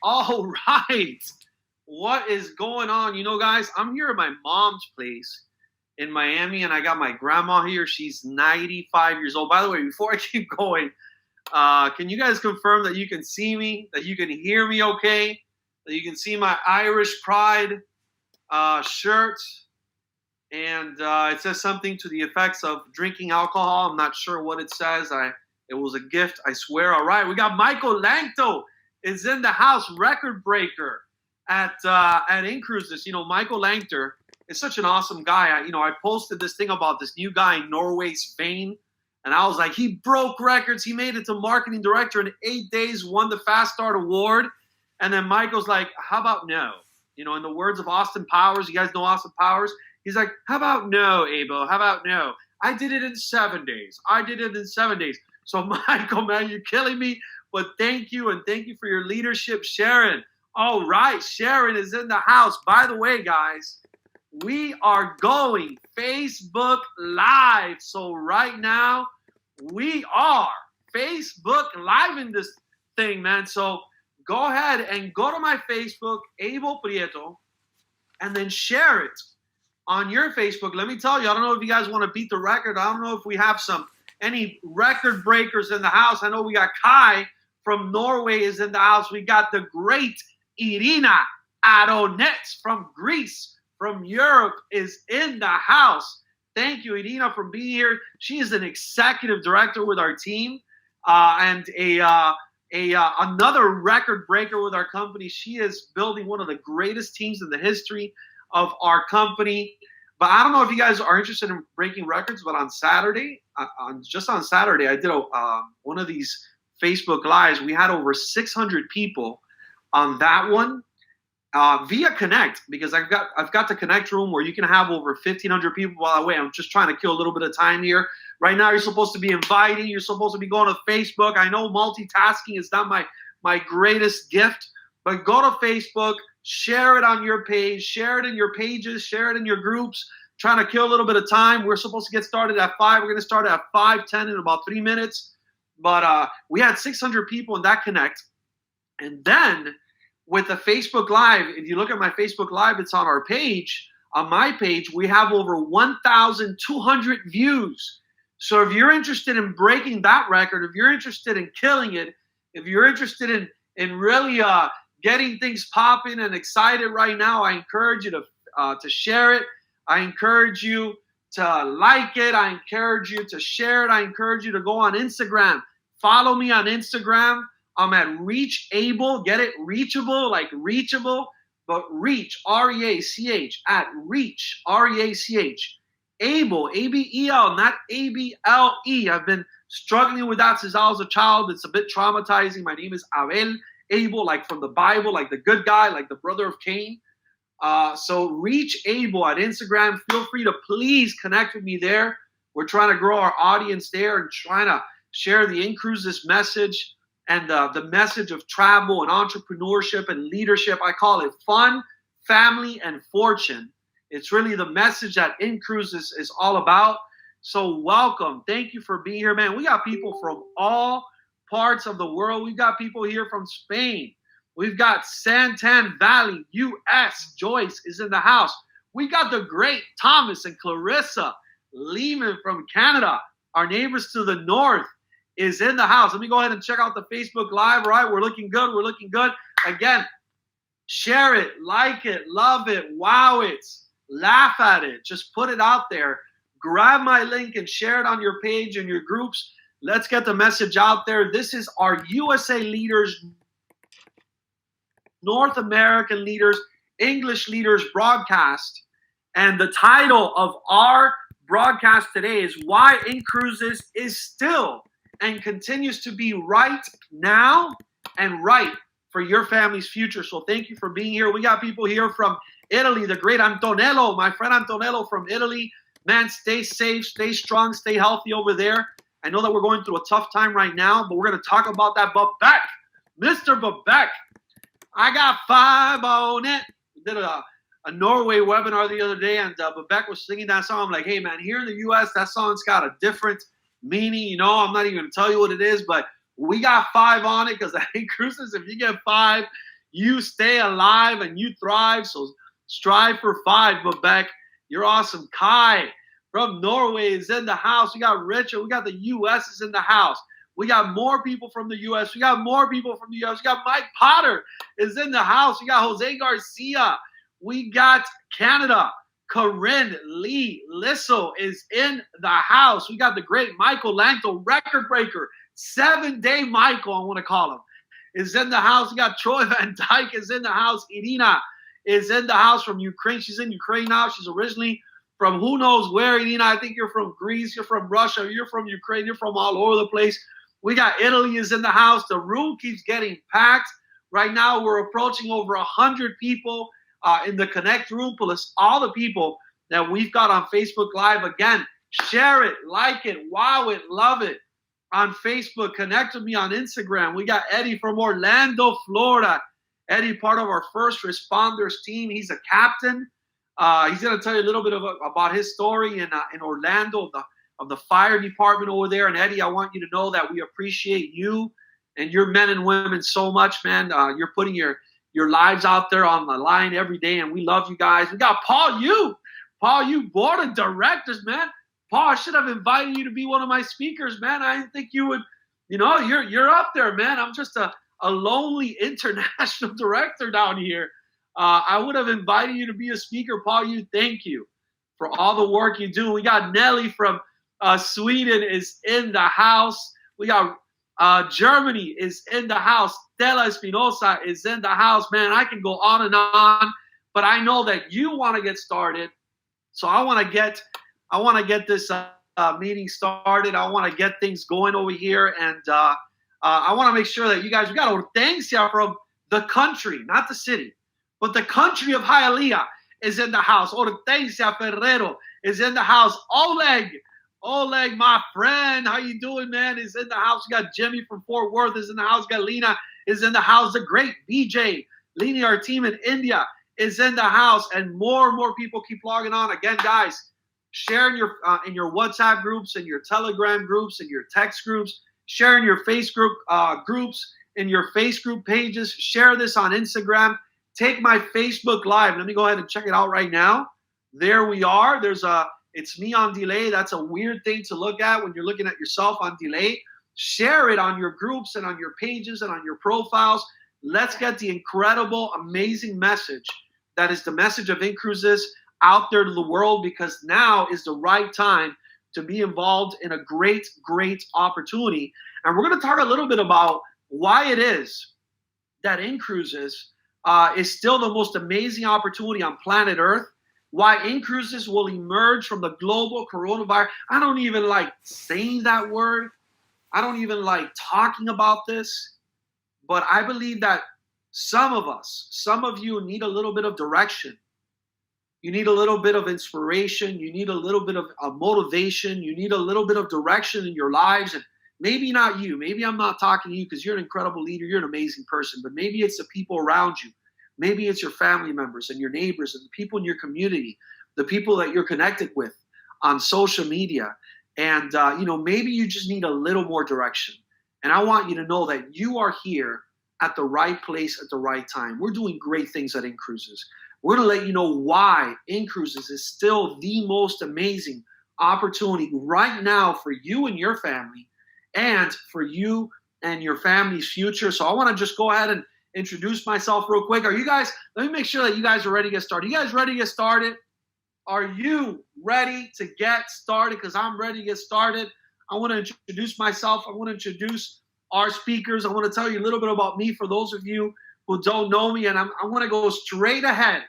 all right. What is going on? You know, guys, I'm here at my mom's place in Miami, and I got my grandma here. She's 95 years old. By the way, before I keep going, can you guys confirm that you can see me, that you can hear me okay, that you can see my Irish Pride shirt? And it says something to the effects of drinking alcohol. I'm not sure what it says. It was a gift, I swear. All right, we got Michael Langto is in the house, record breaker at inCruises. You know, Michael Langter is such an awesome guy. I posted this thing about this new guy in Norway, Spain, and I was like, he broke records. He made it to marketing director in 8 days, won the Fast Start Award. And then Michael's like, how about no? You know, in the words of Austin Powers, you guys know Austin Powers? He's like, how about no, Abel? How about no? I did it in 7 days. So, Michael, man, you're killing me. But thank you, and thank you for your leadership, Sharon. All right, Sharon is in the house. By the way, guys, we are going Facebook Live. So right now, we are Facebook Live in this thing, man. So go ahead and go to my Facebook, Abel Prieto, and then share it on your Facebook. Let me tell you, I don't know if you guys want to beat the record. I don't know if we have any record breakers in the house. I know we got Kai from Norway is in the house. We got the great Irina Aronets from Greece, from Europe, is in the house. Thank you, Irina, for being here. She is an executive director with our team and another record breaker with our company. She is building one of the greatest teams in the history of our company. But I don't know if you guys are interested in breaking records, but on Saturday, just on Saturday, I did one of these Facebook Lives. We had over 600 people on that one via Connect, because I've got the Connect room where you can have over 1,500 people. By the way, I'm just trying to kill a little bit of time here. Right now, you're supposed to be inviting. You're supposed to be going to Facebook. I know multitasking is not my greatest gift, but go to Facebook, share it on your page, share it in your pages, share it in your groups. Trying to kill a little bit of time. We're supposed to get started at 5. We're going to start at 5:10 in about 3 minutes. But we had 600 people in that Connect. And then with the Facebook Live, if you look at my Facebook Live, it's on our page. On my page, we have over 1,200 views. So if you're interested in breaking that record, if you're interested in killing it, if you're interested in really getting things popping and excited right now, I encourage you to share it. I encourage you to like it. I encourage you to share it. I encourage you to go on Instagram. Follow me on Instagram. I'm at ReachAble. Get it? Reachable, like reachable, but reach, R-E-A-C-H, at reach, R-E-A-C-H. Able, A-B-E-L, not A-B-L-E. I've been struggling with that since I was a child. It's a bit traumatizing. My name is Abel, Abel, like from the Bible, like the good guy, like the brother of Cain. So reach Abel at Instagram. Feel free to please connect with me there. We're trying to grow our audience there and trying to share the inCruises message and the message of travel and entrepreneurship and leadership. I call it fun, family, and fortune. It's really the message that inCruises is all about. So welcome. Thank you for being here, man. We got people from all parts of the world. We've got people here from Spain. We've got Santan Valley, U.S. Joyce is in the house. We got the great Thomas and Clarissa Lehman from Canada. Our neighbors to the north is in the house. Let me go ahead and check out the Facebook Live. All right, we're looking good. We're looking good. Again, share it, like it, love it, wow it, laugh at it. Just put it out there. Grab my link and share it on your page and your groups. Let's get the message out there. This is our USA Leaders, North American Leaders, English Leaders broadcast. And the title of our broadcast today is Why inCruises is Still and Continues to Be Right Now and Right for Your Family's Future. So thank you for being here. We got people here from Italy, the great Antonello, my friend Antonello from Italy. Man, stay safe, stay strong, stay healthy over there. I know that we're going through a tough time right now, but we're going to talk about that. Babek, Mr. Babek, I got 5 on it. We did a Norway webinar the other day, and Babek was singing that song. I'm like, hey, man, here in the U.S., that song's got a different meaning. You know, I'm not even going to tell you what it is, but We got 5 on it because at inCruises, if you get 5, you stay alive and you thrive. So strive for 5, Vivek. You're awesome. Kai from Norway is in the house. We got Richard. We got the U.S. is in the house. We got more people from the U.S. We got more people from the U.S. We got Mike Potter is in the house. We got Jose Garcia. We got Canada. Corinne Lee Lisso is in the house. We got the great Michael Langto, record breaker. 7-day Michael, I want to call him, is in the house. We got Troy Van Dyke is in the house. Irina is in the house from Ukraine. She's in Ukraine now. She's originally from who knows where, Irina. I think you're from Greece. You're from Russia. You're from Ukraine. You're from all over the place. We got Italy is in the house. The room keeps getting packed. Right now, we're approaching over 100 people in the Connect room, plus all the people that we've got on Facebook Live. Again, share it, like it, wow it, love it on Facebook. Connect with me on Instagram. We got Eddie from Orlando, Florida. Eddie, part of our first responders team. He's a captain. He's going to tell you a little bit about his story in Orlando of the fire department over there. And Eddie, I want you to know that we appreciate you and your men and women so much, man. You're putting your lives out there on the line every day, and we love you guys. We got Paul Yu, board of directors, man. Paul, I should have invited you to be one of my speakers, man. I didn't think you would. You're up there, man. I'm just a lonely international director down here. I would have invited you to be a speaker, Paul Yu. Thank you for all the work you do. We got Nelly from Sweden is in the house. We got Germany is in the house. Stella Espinosa is in the house. Man, I can go on and on, but I know that you want to get started. So I want to get this meeting started. I want to get things going over here, and I want to make sure that you guys, we got Hortensia from the country, not the city, but the country of Hialeah is in the house. Hortensia Ferrero is in the house. Oleg, my friend, how you doing, man, is in the house. We got Jimmy from Fort Worth is in the house. We got Lena is in the house. The great BJ, leading our team in India, is in the house. And more and more people keep logging on. Again, guys, share in your WhatsApp groups and your Telegram groups and your text groups. Share in your Facebook groups, in your Facebook pages. Share this on Instagram. Take my Facebook Live. Let me go ahead and check it out right now. There we are. It's me on delay. That's a weird thing to look at when you're looking at yourself on delay. Share it on your groups and on your pages and on your profiles. Let's get the incredible, amazing message that is the message of inCruises out there to the world, because now is the right time to be involved in a great, great opportunity. And we're going to talk a little bit about why it is that inCruises is still the most amazing opportunity on planet Earth. Why inCruises will emerge from the global coronavirus. I don't even like saying that word. I don't even like talking about this. But I believe that some of you need a little bit of direction. You need a little bit of inspiration. You need a little bit of motivation. You need a little bit of direction in your lives. And maybe not you. Maybe I'm not talking to you because you're an incredible leader. You're an amazing person. But maybe it's the people around you. Maybe it's your family members and your neighbors and the people in your community, the people that you're connected with on social media. And, maybe you just need a little more direction. And I want you to know that you are here at the right place at the right time. We're doing great things at inCruises. We're going to let you know why inCruises is still the most amazing opportunity right now for you and your family, and for you and your family's future. So I want to just go ahead and introduce myself real quick. Let me make sure that you guys are ready to get started. You guys ready to get started? Are you ready to get started? Because I'm ready to get started. I want to introduce myself. I want to introduce our speakers. I want to tell you a little bit about me for those of you who don't know me. And I want to go straight ahead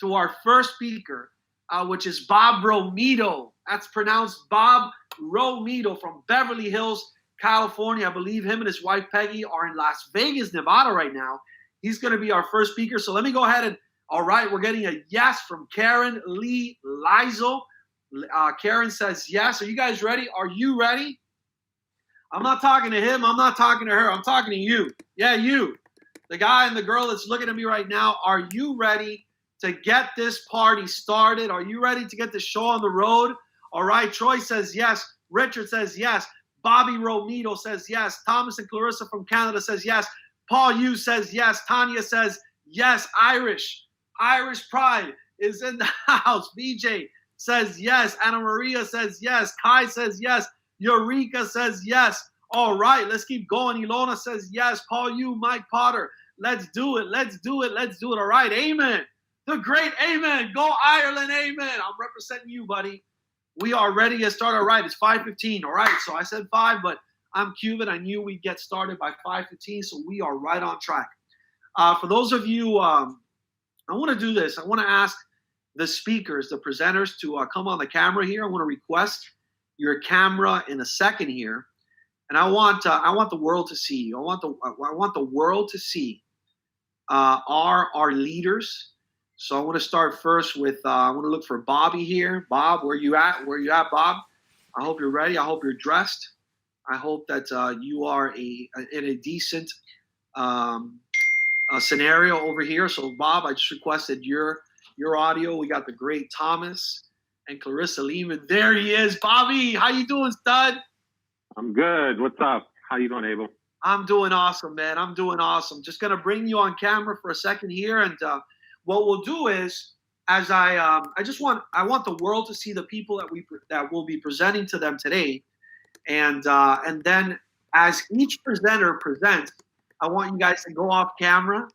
to our first speaker, which is Bob Romito. That's pronounced Bob Romito from Beverly Hills, California. I believe him and his wife Peggy are in Las Vegas, Nevada right now. He's going to be our first speaker. So let me go ahead and, all right, we're getting a yes from Karen Lee Lizel. Karen says yes. Are you guys ready? Are you ready? I'm not talking to him. I'm not talking to her. I'm talking to you. Yeah, you. The guy and the girl that's looking at me right now. Are you ready to get this party started? Are you ready to get the show on the road? All right, Troy says yes. Richard says yes. Bobby Romito says yes. Thomas and Clarissa from Canada says yes. Paul Yu says yes. Tanya says yes. Irish Pride is in the house. BJ says yes. Anna Maria says yes. Kai says yes. Eureka says yes. All right, let's keep going. Ilona says yes. Paul Yu, Mike Potter. Let's do it. Let's do it. Let's do it. All right, amen. The great amen. Go Ireland, amen. I'm representing you, buddy. We are ready to start. All right, it's 5:15. All right, so I said 5, but I'm Cuban. I knew we'd get started by 5:15, so we are right on track. For those of you, I want to do this. I want to ask the speakers, the presenters, to come on the camera here. I want to request your camera in a second here, and I want the world to see you. I want the world to see our leaders. So I want to start first with I want to look for Bobby here. Bob, where you at? Where you at, Bob? I hope you're ready. I hope you're dressed. I hope that you are in a decent scenario over here. So Bob, I just requested your audio. We got the great Thomas and Clarissa Lehman. There he is. Bobby, how you doing, stud? I'm good. What's up? How you doing, Abel? I'm doing awesome, man. I'm doing awesome. Just gonna bring you on camera for a second here, and what we'll do is, as I want the world to see the people that will be presenting to them today, and then as each presenter presents, I want you guys to go off camera,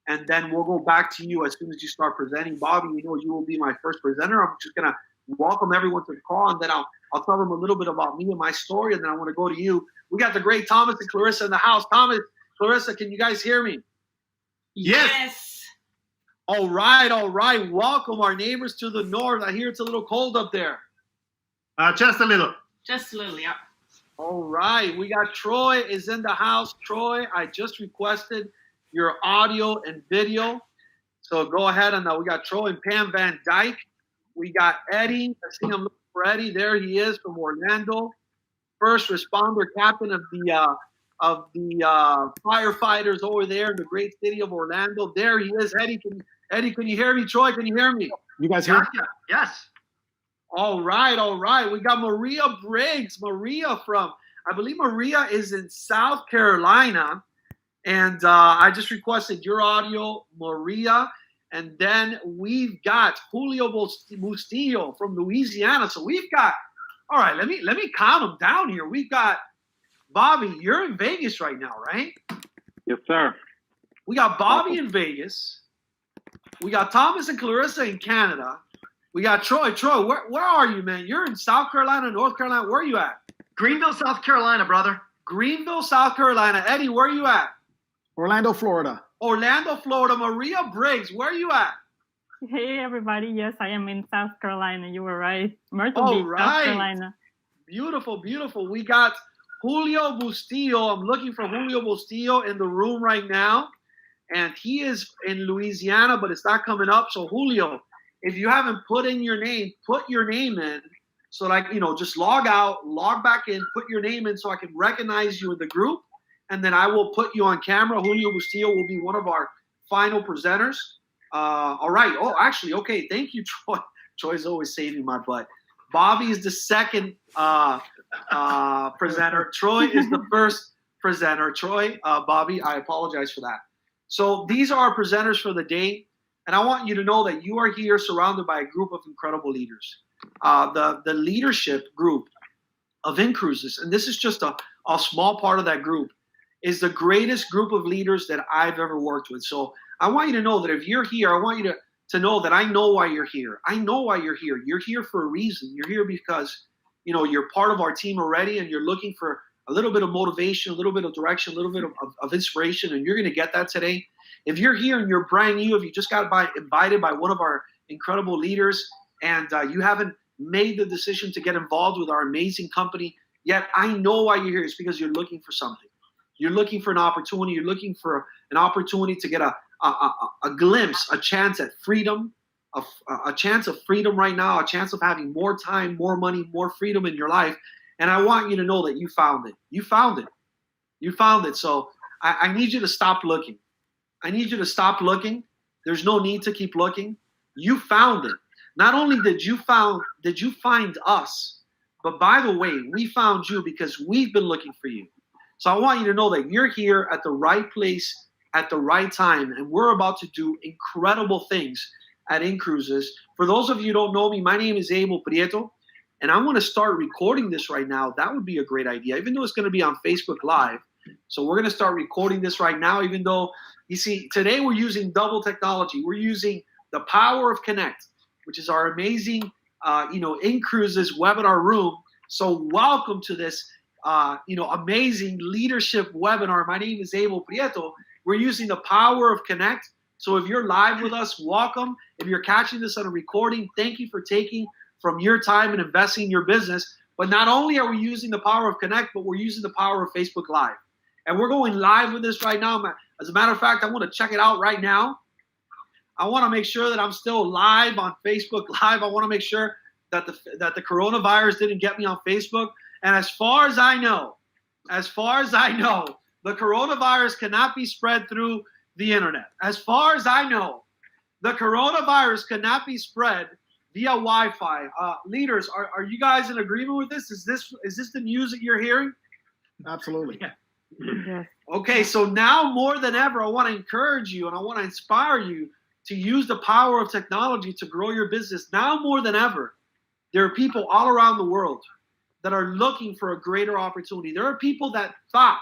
and then we'll go back to you as soon as you start presenting. Bobby, you know you will be my first presenter. I'm just gonna welcome everyone to the call, and then I'll tell them a little bit about me and my story, and then I want to go to you. We got the great Thomas and Clarissa in the house. Thomas, Clarissa, can you guys hear me? Yes. All right. Welcome our neighbors to the north. I hear it's a little cold up there. Just a little, yeah. All right. We got Troy is in the house. Troy, I just requested your audio and video. So go ahead, and we got Troy and Pam Van Dyke. We got Eddie. I see him looking for Eddie. There he is from Orlando. First responder captain of the firefighters over there in the great city of Orlando. There he is. Eddie, can you hear me? Troy, can you hear me? You guys hear me? Yes. All right. We got Maria Briggs. I believe Maria is in South Carolina. And I just requested your audio, Maria. And then we've got Julio Bustillo from Louisiana. So we've got, all right, let me count them down here. We've got Bobby, you're in Vegas right now, right? Yes, sir. We got Bobby in Vegas. We got Thomas and Clarissa in Canada. We got Troy. Troy, where are you, man? You're in South Carolina, North Carolina. Where are you at? Greenville, South Carolina, brother. Greenville, South Carolina. Eddie, where are you at? Orlando, Florida. Orlando, Florida. Maria Briggs, where are you at? Hey, everybody. Yes, I am in South Carolina. You were right. Myrtle Beach, South Carolina. Beautiful. We got Julio Bustillo. I'm looking for Julio Bustillo in the room right now. And he is in Louisiana, but it's not coming up. So, Julio, if you haven't put in your name, put your name in. So, just log out, log back in, put your name in so I can recognize you in the group. And then I will put you on camera. Julio Bustillo will be one of our final presenters. All right. Oh, actually, okay. Thank you, Troy. Troy's always saving my butt. Bobby is the second presenter. Troy is the first presenter. Troy, Bobby, I apologize for that. So these are our presenters for the day. And I want you to know that you are here surrounded by a group of incredible leaders. The leadership group of inCruises, and this is just a small part of that group, is the greatest group of leaders that I've ever worked with. So I want you to know that if you're here, I want you to know that I know why you're here. I know why you're here. You're here for a reason. You're here because, you're part of our team already, and you're looking for a little bit of motivation, a little bit of direction, a little bit of inspiration, and you're going to get that today. If you're here and you're brand new, if you just got invited by one of our incredible leaders, and you haven't made the decision to get involved with our amazing company yet, I know why you're here. It's because you're looking for something. You're looking for an opportunity. You're looking for an opportunity to get a glimpse, a chance at freedom, a chance of freedom right now, a chance of having more time, more money, more freedom in your life. And I want you to know that you found it. You found it. You found it. So I need you to stop looking. I need you to stop looking. There's no need to keep looking. You found it. Not only did you find us, But by the way, we found you because we've been looking for you. So I want you to know that you're here at the right place at the right time, and we're about to do incredible things at inCruises. For those of you who don't know me, my name is Abel Prieto, and I'm going to start recording this right now. That would be a great idea, even though it's going to be on Facebook Live. So we're going to start recording this right now, even though, you see, today we're using double technology. We're using the power of Connect, which is our amazing, inCruises webinar room. So welcome to this, amazing leadership webinar. My name is Abel Prieto. We're using the power of Connect. So if you're live with us, welcome. If you're catching this on a recording, thank you for taking from your time and investing in your business. But not only are we using the power of Connect, but we're using the power of Facebook Live. And we're going live with this right now. As a matter of fact, I want to check it out right now. I want to make sure that I'm still live on Facebook Live. I want to make sure that the coronavirus didn't get me on Facebook. And as far as I know, the coronavirus cannot be spread through the internet. As far as I know, the coronavirus cannot be spread via Wi-Fi. Leaders, are you guys in agreement with this? Is this the news that you're hearing? Absolutely. Yeah. Yes. Okay, so now more than ever, I want to encourage you and I want to inspire you to use the power of technology to grow your business. Now more than ever, there are people all around the world that are looking for a greater opportunity. There are people that thought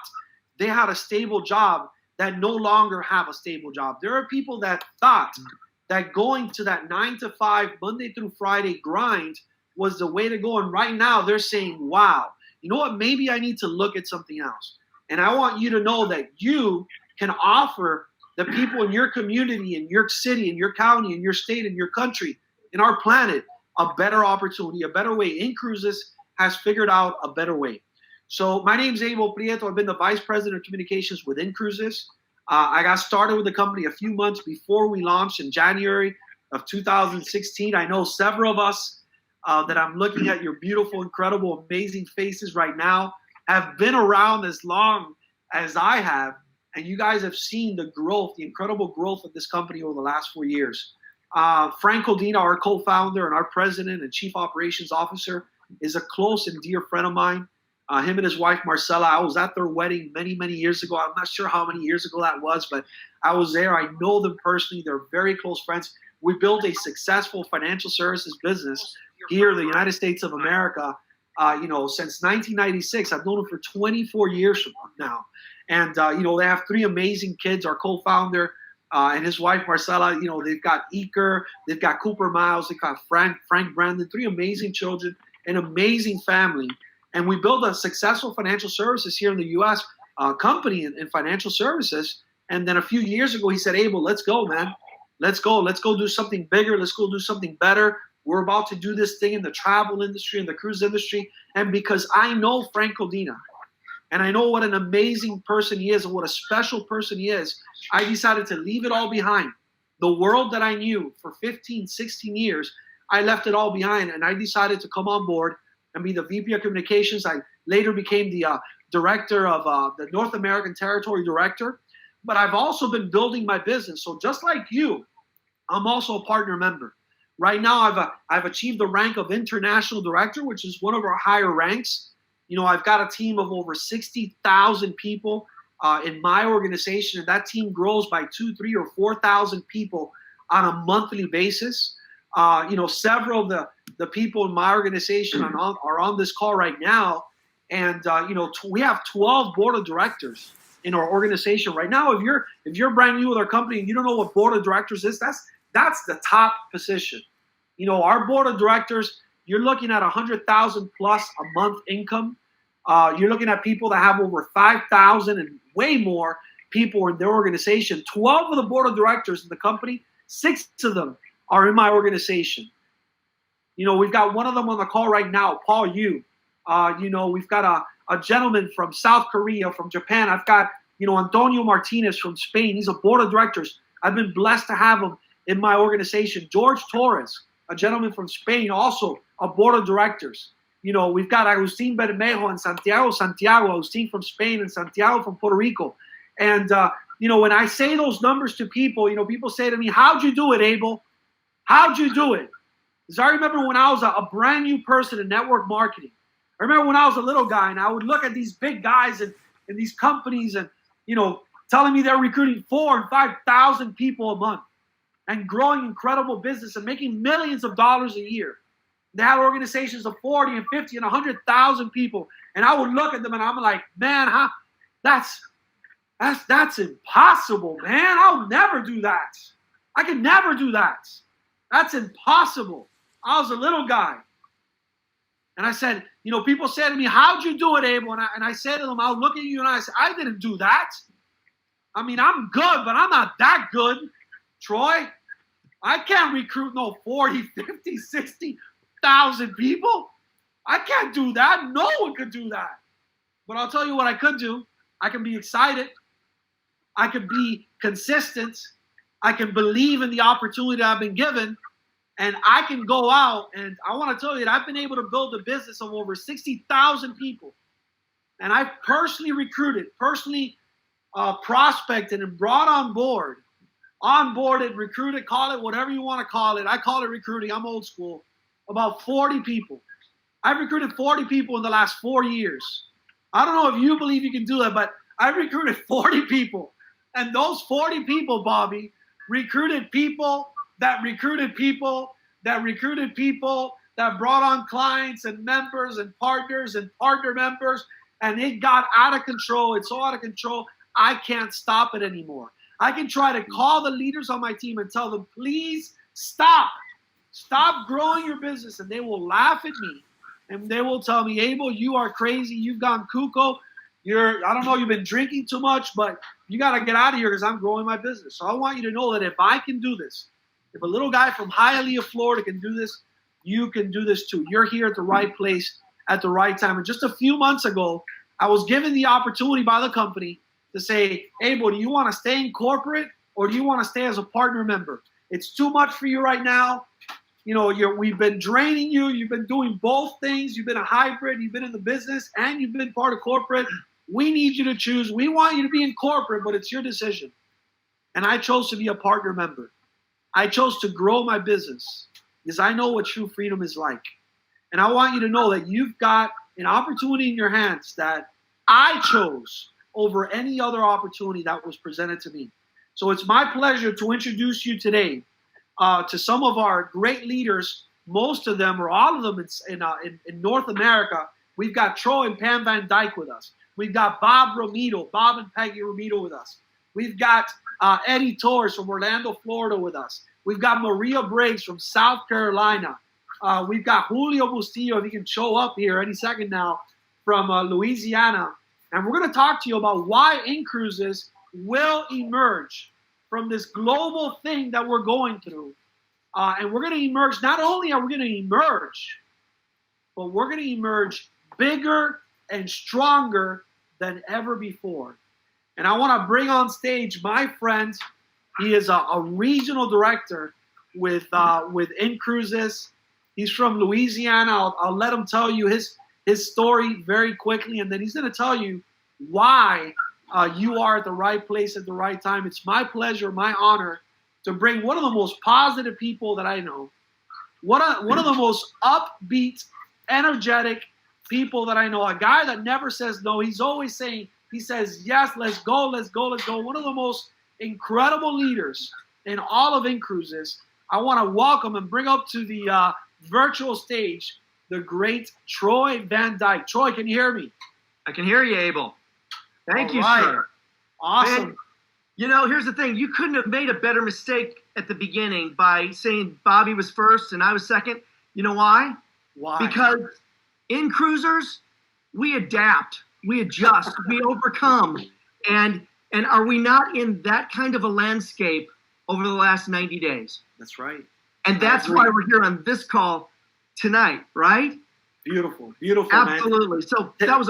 they had a stable job that no longer have a stable job. There are people that thought that going to that 9 to 5, Monday through Friday grind was the way to go. And right now they're saying, wow, you know what? Maybe I need to look at something else. And I want you to know that you can offer the people in your community, in your city, in your county, in your state, in your country, in our planet, a better opportunity, a better way. inCruises has figured out a better way. So my name is Abel Prieto. I've been the Vice President of Communications with inCruises. I got started with the company a few months before we launched in January of 2016. I know several of us that I'm looking at your beautiful, incredible, amazing faces right now have been around as long as I have, and you guys have seen the growth, the incredible growth of this company over the last 4 years. Frank Codina, our co-founder and our president and chief operations officer, is a close and dear friend of mine. Him and his wife, Marcella, I was at their wedding many, many years ago. I'm not sure how many years ago that was, but I was there. I know them personally. They're very close friends. We built a successful financial services business here in the United States of America, since 1996. I've known them for 24 years now. And, they have 3 amazing kids. Our co-founder and his wife, Marcella, they've got Iker, they've got Cooper Miles, they've got Frank Brandon, 3 amazing children, an amazing family. And we built a successful financial services here in the U.S. Company in financial services. And then a few years ago, he said, Abel, let's go, man. Let's go do something bigger. Let's go do something better. We're about to do this thing in the travel industry, in the cruise industry. And because I know Frank Codina, and I know what an amazing person he is and what a special person he is, I decided to leave it all behind. The world that I knew for 15, 16 years, I left it all behind. And I decided to come on board and be the VP of Communications. I later became the director of the North American Territory Director. But I've also been building my business. So just like you, I'm also a partner member. Right now, I've achieved the rank of International Director, which is one of our higher ranks. I've got a team of over 60,000 people in my organization, and that team grows by 2,000, 3,000, or 4,000 people on a monthly basis. Several of the people in my organization are on this call right now, and we have 12 board of directors in our organization right now. If you're brand new with our company and you don't know what board of directors is, that's the top position. Our board of directors, you're looking at 100,000 plus a month income. You're looking at people that have over 5,000 and way more people in their organization. 12 of the board of directors in the company, 6 of them are in my organization. We've got one of them on the call right now, Paul Yu. We've got a gentleman from South Korea, from Japan. I've got, Antonio Martinez from Spain. He's a board of directors. I've been blessed to have him in my organization. George Torres, a gentleman from Spain, also a board of directors. We've got Agustin Bermejo and Santiago, Agustin from Spain and Santiago from Puerto Rico. And, when I say those numbers to people, people say to me, how'd you do it, Abel? How'd you do it? Because I remember when I was a brand new person in network marketing, I remember when I was a little guy and I would look at these big guys in these companies and, telling me they're recruiting 4,000 and 5,000 people a month and growing incredible business and making millions of dollars a year. They had organizations of 40 and 50 and 100,000 people. And I would look at them and I'm like, man, that's impossible, man. I'll never do that. I can never do that. That's impossible. I was a little guy. And I said, people say to me, how'd you do it, Abel? And I said to them, I'll look at you and I said, I didn't do that. I mean, I'm good, but I'm not that good, Troy. I can't recruit no 40, 50, 60,000 people. I can't do that. No one could do that. But I'll tell you what I could do. I can be excited. I can be consistent. I can believe in the opportunity I've been given. And I can go out, and I want to tell you that I've been able to build a business of over 60,000 people. And I've personally recruited, prospected, and brought onboarded, recruited, call it whatever you want to call it. I call it recruiting. I'm old school. About 40 people. I've recruited 40 people in the last 4 years. I don't know if you believe you can do that, but I've recruited 40 people. And those 40 people, Bobby, recruited people that recruited people that recruited people that brought on clients and members and partners and partner members. And it got out of control. It's so out of control, I can't stop it anymore. I can try to call the leaders on my team and tell them, please stop. Stop growing your business. And they will laugh at me. And they will tell me, Abel, you are crazy. You've gone cuckoo. I don't know, you've been drinking too much, but you got to get out of here because I'm growing my business. So I want you to know that if I can do this, if a little guy from Hialeah, Florida can do this, you can do this too. You're here at the right place at the right time. And just a few months ago, I was given the opportunity by the company to say, Abel, do you want to stay in corporate or do you want to stay as a partner member? It's too much for you right now. We've been draining you. You've been doing both things. You've been a hybrid. You've been in the business and you've been part of corporate. We need you to choose. We want you to be in corporate, but it's your decision. And I chose to be a partner member. I chose to grow my business because I know what true freedom is like. And I want you to know that you've got an opportunity in your hands that I chose over any other opportunity that was presented to me. So it's my pleasure to introduce you today to some of our great leaders, most of them or all of them in North America. We've got Troy and Pam Van Dyke with us. We've got Bob and Peggy Romito with us. We've got Eddie Torres from Orlando, Florida with us. We've got Maria Briggs from South Carolina. We've got Julio Bustillo, if he can show up here any second now, from Louisiana. And we're going to talk to you about why inCruises will emerge from this global thing that we're going through. And we're going to emerge, not only are we going to emerge, but we're going to emerge bigger and stronger than ever before. And I want to bring on stage my friend. He is a regional director with inCruises. He's from Louisiana. I'll let him tell you his story very quickly, and then he's going to tell you why you are at the right place at the right time. It's my pleasure, my honor, to bring one of the most positive people that I know, one of the most upbeat, energetic people that I know, a guy that never says no. He's always saying, he says, yes, let's go, let's go, let's go. One of the most incredible leaders in all of inCruises. I want to welcome and bring up to the virtual stage the great Troy Van Dyke. Troy, can you hear me? I can hear you, Abel. Thank you, right. sir. Awesome. And, here's the thing. You couldn't have made a better mistake at the beginning by saying Bobby was first and I was second. You know why? Why? Because inCruisers, we adapt, we adjust, we overcome. And are we not in that kind of a landscape over the last 90 days? That's right. And that's why we're here on this call tonight, right? Beautiful, beautiful, absolutely. Man. So that was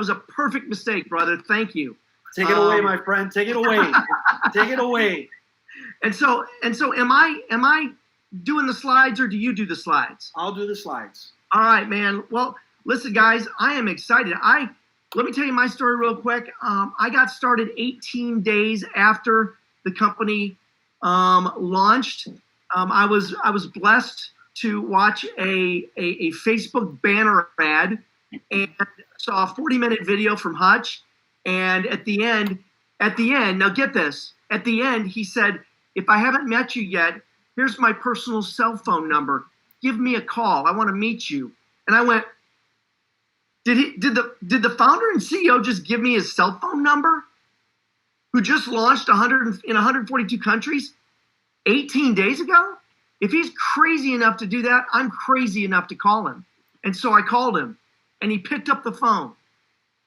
a perfect mistake, brother. Thank you. Take it away, my friend. Take it away. Take it away. And so am I doing the slides or do you do the slides? I'll do the slides. All right, man. Well, listen, guys, I am excited. Let me tell you my story real quick. I got started 18 days after the company launched. I was blessed to watch a Facebook banner ad and saw a 40-minute video from Hutch. And at the end, now get this, at the end, he said, if I haven't met you yet, here's my personal cell phone number. Give me a call. I want to meet you. And I went, did the founder and CEO just give me his cell phone number? Who just launched in 142 countries 18 days ago? If he's crazy enough to do that, I'm crazy enough to call him. And so I called him, and he picked up the phone.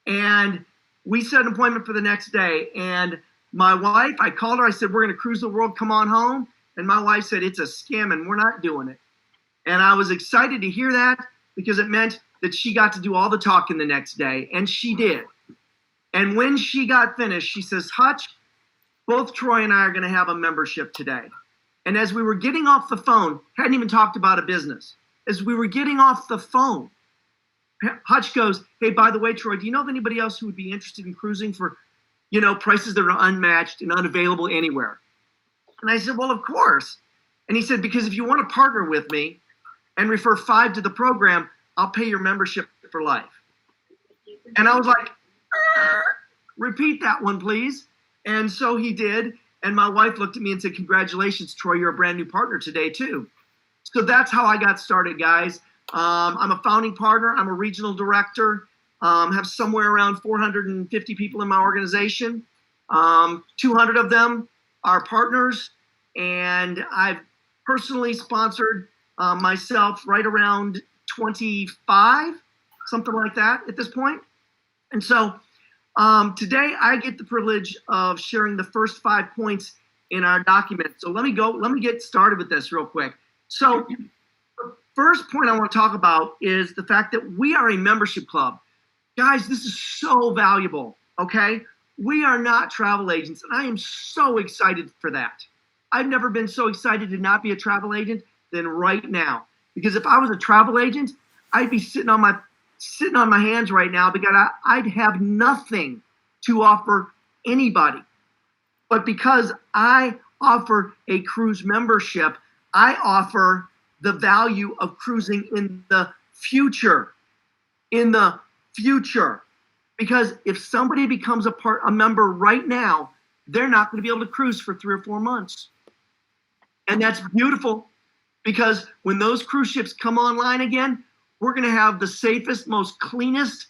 And we set an appointment for the next day. And my wife, I called her. I said, we're going to cruise the world. Come on home. And my wife said, it's a scam, and we're not doing it. And I was excited to hear that because it meant that she got to do all the talking the next day. And she did. And when she got finished, she says, Hutch, both Troy and I are going to have a membership today. And as we were getting off the phone, hadn't even talked about a business. As we were getting off the phone, Hutch goes, hey, by the way, Troy, do you know of anybody else who would be interested in cruising for, prices that are unmatched and unavailable anywhere? And I said, well, of course. And he said, because if you want to partner with me and refer 5 to the program, I'll pay your membership for life. And I was like, repeat that one, please. And so he did. And my wife looked at me and said, congratulations, Troy, you're a brand new partner today, too. So that's how I got started, guys. I'm a founding partner. I'm a regional director. Have somewhere around 450 people in my organization. 200 of them are partners. And I've personally sponsored myself right around 25, something like that at this point. And so today I get the privilege of sharing the first 5 points in our document. So let me get started with this real quick. So the first point I want to talk about is the fact that we are a membership club. Guys, this is so valuable, okay? We are not travel agents, and I am so excited for that. I've never been so excited to not be a travel agent than right now. Because if I was a travel agent, I'd be sitting on my hands right now because I'd have nothing to offer anybody. But because I offer a cruise membership, I offer the value of cruising in the future. In the future. Because if somebody becomes a member right now, they're not going to be able to cruise for 3 or 4 months. And that's beautiful because when those cruise ships come online again, we're going to have the safest, most cleanest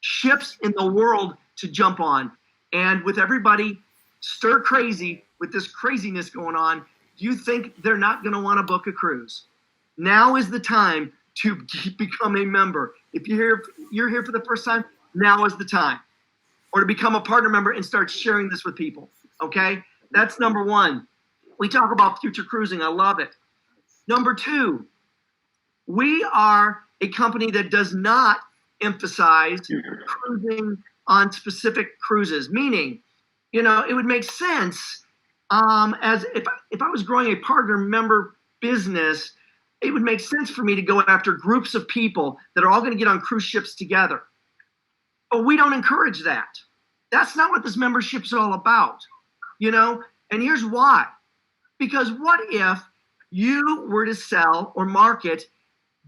ships in the world to jump on. And with everybody stir crazy with this craziness going on, do you think they're not going to want to book a cruise? Now is the time to become a member. If you're here for the first time, now is the time. Or to become a partner member and start sharing this with people, okay? That's number 1. We talk about future cruising. I love it. Number 2, we are a company that does not emphasize cruising on specific cruises, meaning, it would make sense as if I was growing a partner member business, it would make sense for me to go after groups of people that are all going to get on cruise ships together. But we don't encourage that. That's not what this membership's all about, and here's why. Because what if you were to sell or market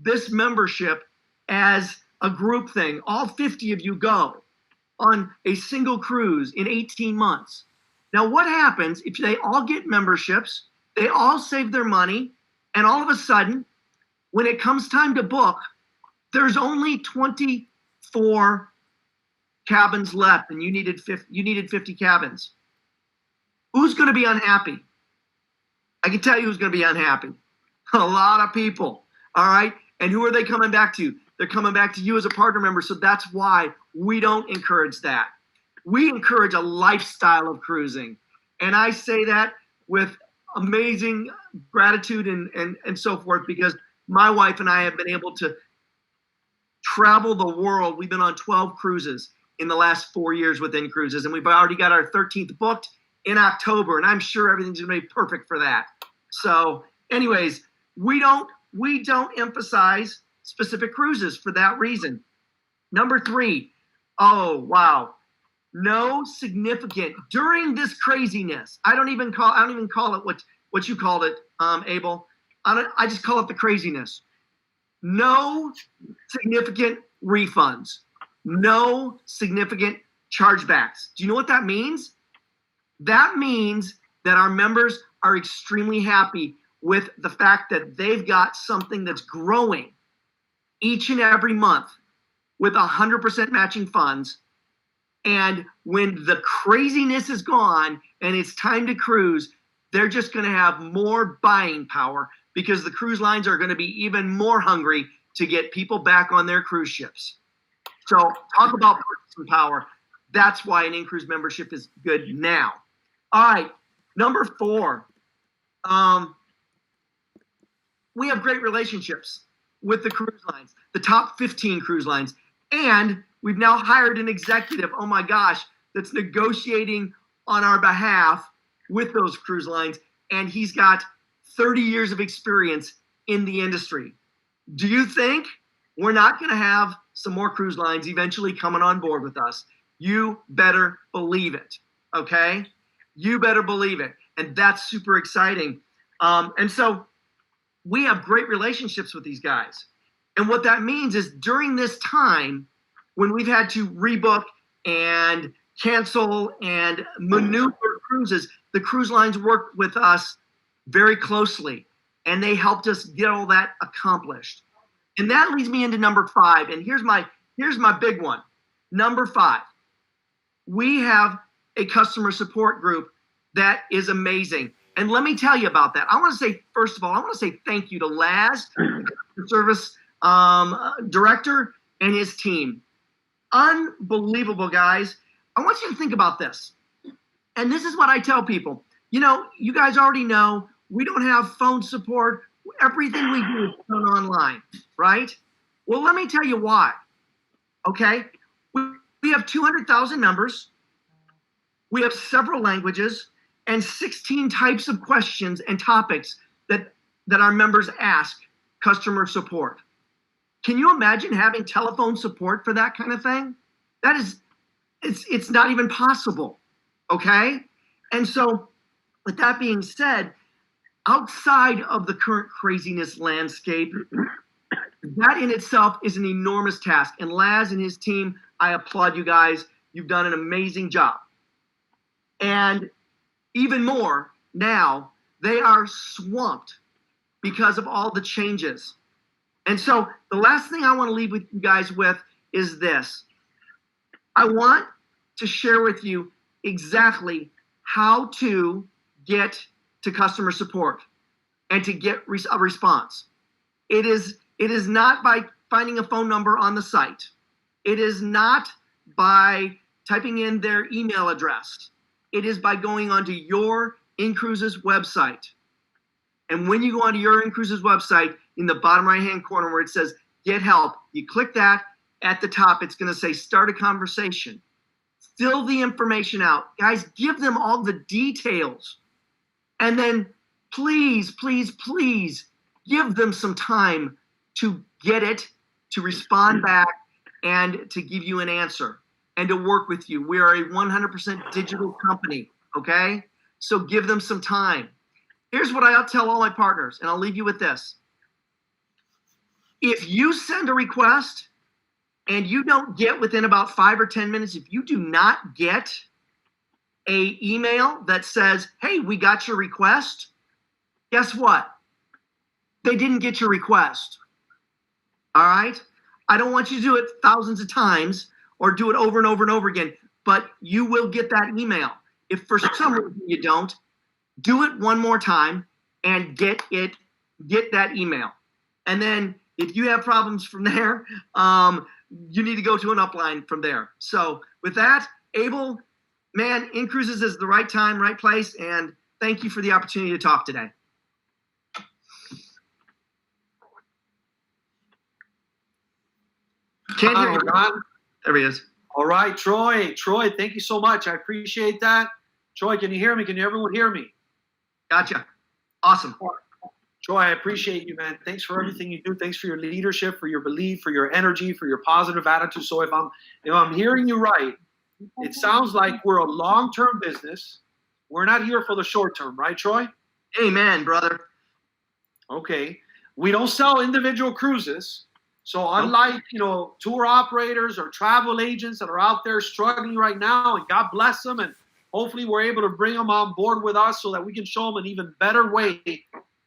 this membership as a group thing? All 50 of you go on a single cruise in 18 months. Now, what happens if they all get memberships, they all save their money, and all of a sudden, when it comes time to book, there's only 24 cabins left, and you needed 50 cabins. Who's going to be unhappy? I can tell you who's going to be unhappy. A lot of people, all right? And who are they coming back to? They're coming back to you as a partner member, so that's why we don't encourage that. We encourage a lifestyle of cruising, and I say that with amazing gratitude and so forth because my wife and I have been able to travel the world. We've been on 12 cruises in the last 4 years with inCruises, and we've already got our 13th booked in October, and I'm sure everything's going to be perfect for that. So anyways, we don't emphasize specific cruises for that reason. Number 3, oh, wow. No significant, during this craziness, I don't even call it what you called it, Abel. I just call it the craziness. no significant refunds, no significant chargebacks. Do you know what that means? That means that our members are extremely happy with the fact that they've got something that's growing each and every month with 100% matching funds. And when the craziness is gone and it's time to cruise, they're just going to have more buying power because the cruise lines are going to be even more hungry to get people back on their cruise ships. So talk about purchasing power. That's why an inCruise membership is good now. All right, number 4. We have great relationships with the cruise lines, the top 15 cruise lines. And we've now hired an executive, oh my gosh, that's negotiating on our behalf with those cruise lines. And he's got 30 years of experience in the industry. Do you think we're not going to have some more cruise lines eventually coming on board with us? You better believe it, okay? You better believe it. And that's super exciting. And so we have great relationships with these guys. And what that means is during this time, when we've had to rebook and cancel and maneuver cruises, the cruise lines worked with us very closely, and they helped us get all that accomplished. And that leads me into number 5. And here's my big one. Number 5, we have a customer support group that is amazing. And let me tell you about that. I want to say, first of all, I want to say thank you to Laz, the service director, and his team. Unbelievable, guys. I want you to think about this. And this is what I tell people. You know, you guys already know we don't have phone support. Everything we do is done online, right? Well, let me tell you why. Okay? We have 200,000 members. We have several languages and 16 types of questions and topics that our members ask customer support. Can you imagine having telephone support for that kind of thing? That is, it's not even possible, okay? And so with that being said, outside of the current craziness landscape, that in itself is an enormous task. And Laz and his team, I applaud you guys. You've done an amazing job. And even more now, they are swamped because of all the changes. And so the last thing I want to leave with you guys with is this. I want to share with you exactly how to get to customer support and to get a response. It is not by finding a phone number on the site. It is not by typing in their email address. It is by going onto your inCruises website. And when you go onto your inCruises website, in the bottom right-hand corner where it says Get Help, you click that. At the top, it's going to say Start a Conversation. Fill the information out. Guys, give them all the details. And then please, please, please give them some time to get it, to respond back, and to give you an answer, and to work with you. We are a 100% digital company, okay? So give them some time. Here's what I'll tell all my partners, and I'll leave you with this. If you send a request and you don't get within about 5 or 10 minutes, if you do not get an email that says, hey, we got your request, guess what? They didn't get your request. All right? I don't want you to do it thousands of times or do it over and over and over again, but you will get that email. If for some reason you don't, do it one more time and get that email. And then if you have problems from there, you need to go to an upline from there. So with that, Abel, man, inCruises is the right time, right place, and thank you for the opportunity to talk today. Can't hear you. There he is. All right, Troy, thank you so much. I appreciate that. Troy, can you hear me? Can everyone hear me? Gotcha. Awesome. Troy, I appreciate you, man. Thanks for everything you do. Thanks for your leadership, for your belief, for your energy, for your positive attitude. So if I'm hearing you right, it sounds like we're a long-term business. We're not here for the short term, right, Troy? Amen, brother. Okay. We don't sell individual cruises. So unlike, tour operators or travel agents that are out there struggling right now, and God bless them, and hopefully we're able to bring them on board with us so that we can show them an even better way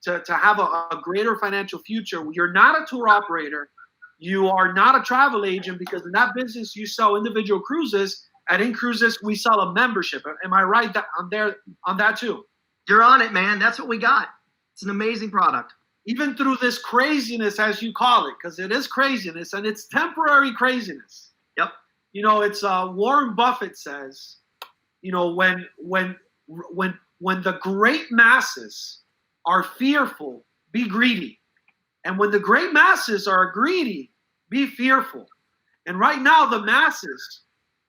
to have a greater financial future. You're not a tour operator. You are not a travel agent, because in that business you sell individual cruises. At inCruises, we sell a membership. Am I right on that too? You're on it, man. That's what we got. It's an amazing product. Even through this craziness, as you call it, because it is craziness, and it's temporary craziness. Yep. It's Warren Buffett says, when the great masses are fearful, be greedy. And when the great masses are greedy, be fearful. And right now, the masses